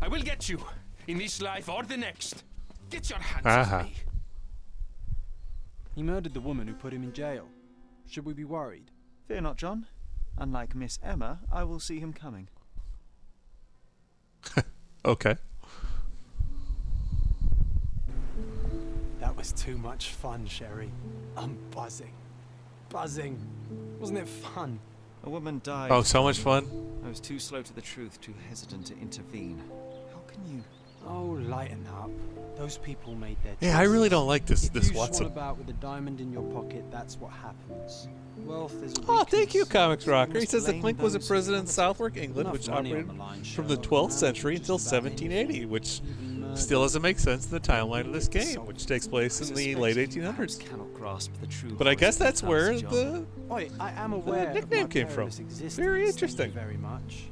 Speaker 11: I will get you, in this life or the next. Get your hands off me.
Speaker 2: He murdered the woman who put him in jail. Should we be worried?
Speaker 3: Fear not, John. Unlike Miss Emma, I will see him coming.
Speaker 1: Okay.
Speaker 2: That was too much fun, Sherry. I'm buzzing. Buzzing. Wasn't it fun?
Speaker 3: A woman died.
Speaker 1: Oh, so much fun.
Speaker 3: I was too slow to the truth, too hesitant to intervene. How can you...
Speaker 2: Oh, lighten up. Those people made their choices.
Speaker 1: Yeah, I really don't like this
Speaker 2: If you
Speaker 1: Watson.
Speaker 2: swan about with a diamond in your pocket, that's what happens. Wealth is a
Speaker 1: Oh, thank you,
Speaker 2: weakness.
Speaker 1: Comics Rocker. He
Speaker 2: must
Speaker 1: says that
Speaker 2: blame
Speaker 1: Clink was a
Speaker 2: those
Speaker 1: president in
Speaker 2: who
Speaker 1: Southwark, England,
Speaker 2: Enough
Speaker 1: which
Speaker 2: money on
Speaker 1: operated
Speaker 2: the line,
Speaker 1: from the
Speaker 2: Sherlock.
Speaker 1: 12th
Speaker 2: Now
Speaker 1: century
Speaker 2: just
Speaker 1: until
Speaker 2: about
Speaker 1: 1780,
Speaker 2: anything.
Speaker 1: which
Speaker 2: Even murder.
Speaker 1: still doesn't make sense in the timeline of this game, which takes place in the late 1800s.
Speaker 3: Cannot grasp the true
Speaker 1: But I guess
Speaker 3: voice
Speaker 1: that's
Speaker 3: of
Speaker 1: where
Speaker 3: John.
Speaker 1: the
Speaker 2: Oi, I am aware of
Speaker 1: nickname
Speaker 2: my
Speaker 1: came from.
Speaker 2: perilous existence.
Speaker 1: Very
Speaker 2: Thank
Speaker 1: interesting.
Speaker 2: you very much.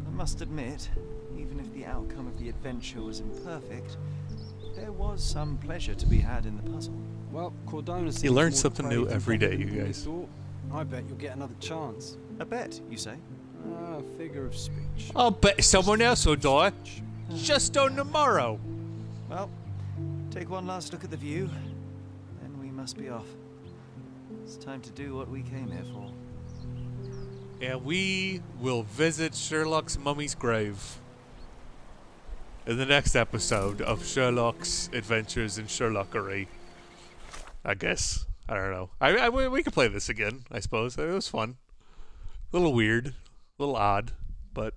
Speaker 3: I must admit, even if the outcome of the adventure was imperfect, there was some pleasure to be had in the puzzle.
Speaker 2: Well, Cordona
Speaker 1: You learn
Speaker 2: seems more
Speaker 1: something new
Speaker 2: depraved
Speaker 1: every
Speaker 2: and
Speaker 1: day, you
Speaker 2: than we
Speaker 1: guys.
Speaker 2: thought. I bet you'll get another chance.
Speaker 3: A bet, you say?
Speaker 2: A figure of speech.
Speaker 12: I'll bet someone else will die. Just on the morrow.
Speaker 3: Well, take one last look at the view, then we must be off. It's time to do what we came here for.
Speaker 1: And we will visit Sherlock's mummy's grave in the next episode of Sherlock's Adventures in Sherlockery. I guess. I don't know. We could play this again, I suppose. It was fun. A little weird. A little odd. But,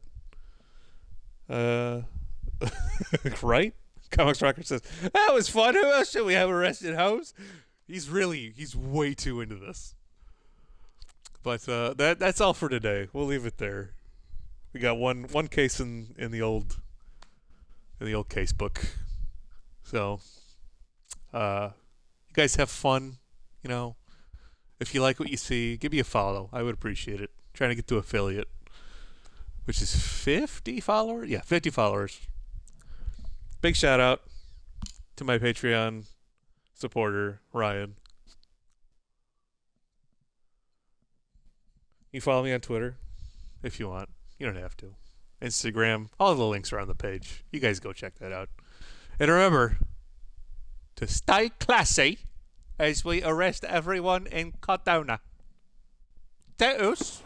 Speaker 1: right? Comics Rocker says, that was fun. Who else should we have arrested, Holmes? He's way too into this. But that's all for today. We'll leave it there. We got one case in the old case book. So you guys have fun, you know. If you like what you see, give me a follow. I would appreciate it. Trying to get to affiliate, which is 50 followers. Yeah, 50 followers. Big shout out to my Patreon supporter, Ryan. You follow me on Twitter if you want. You don't have to. Instagram, all the links are on the page. You guys go check that out. And remember to stay classy as we arrest everyone in Cardona. Deus.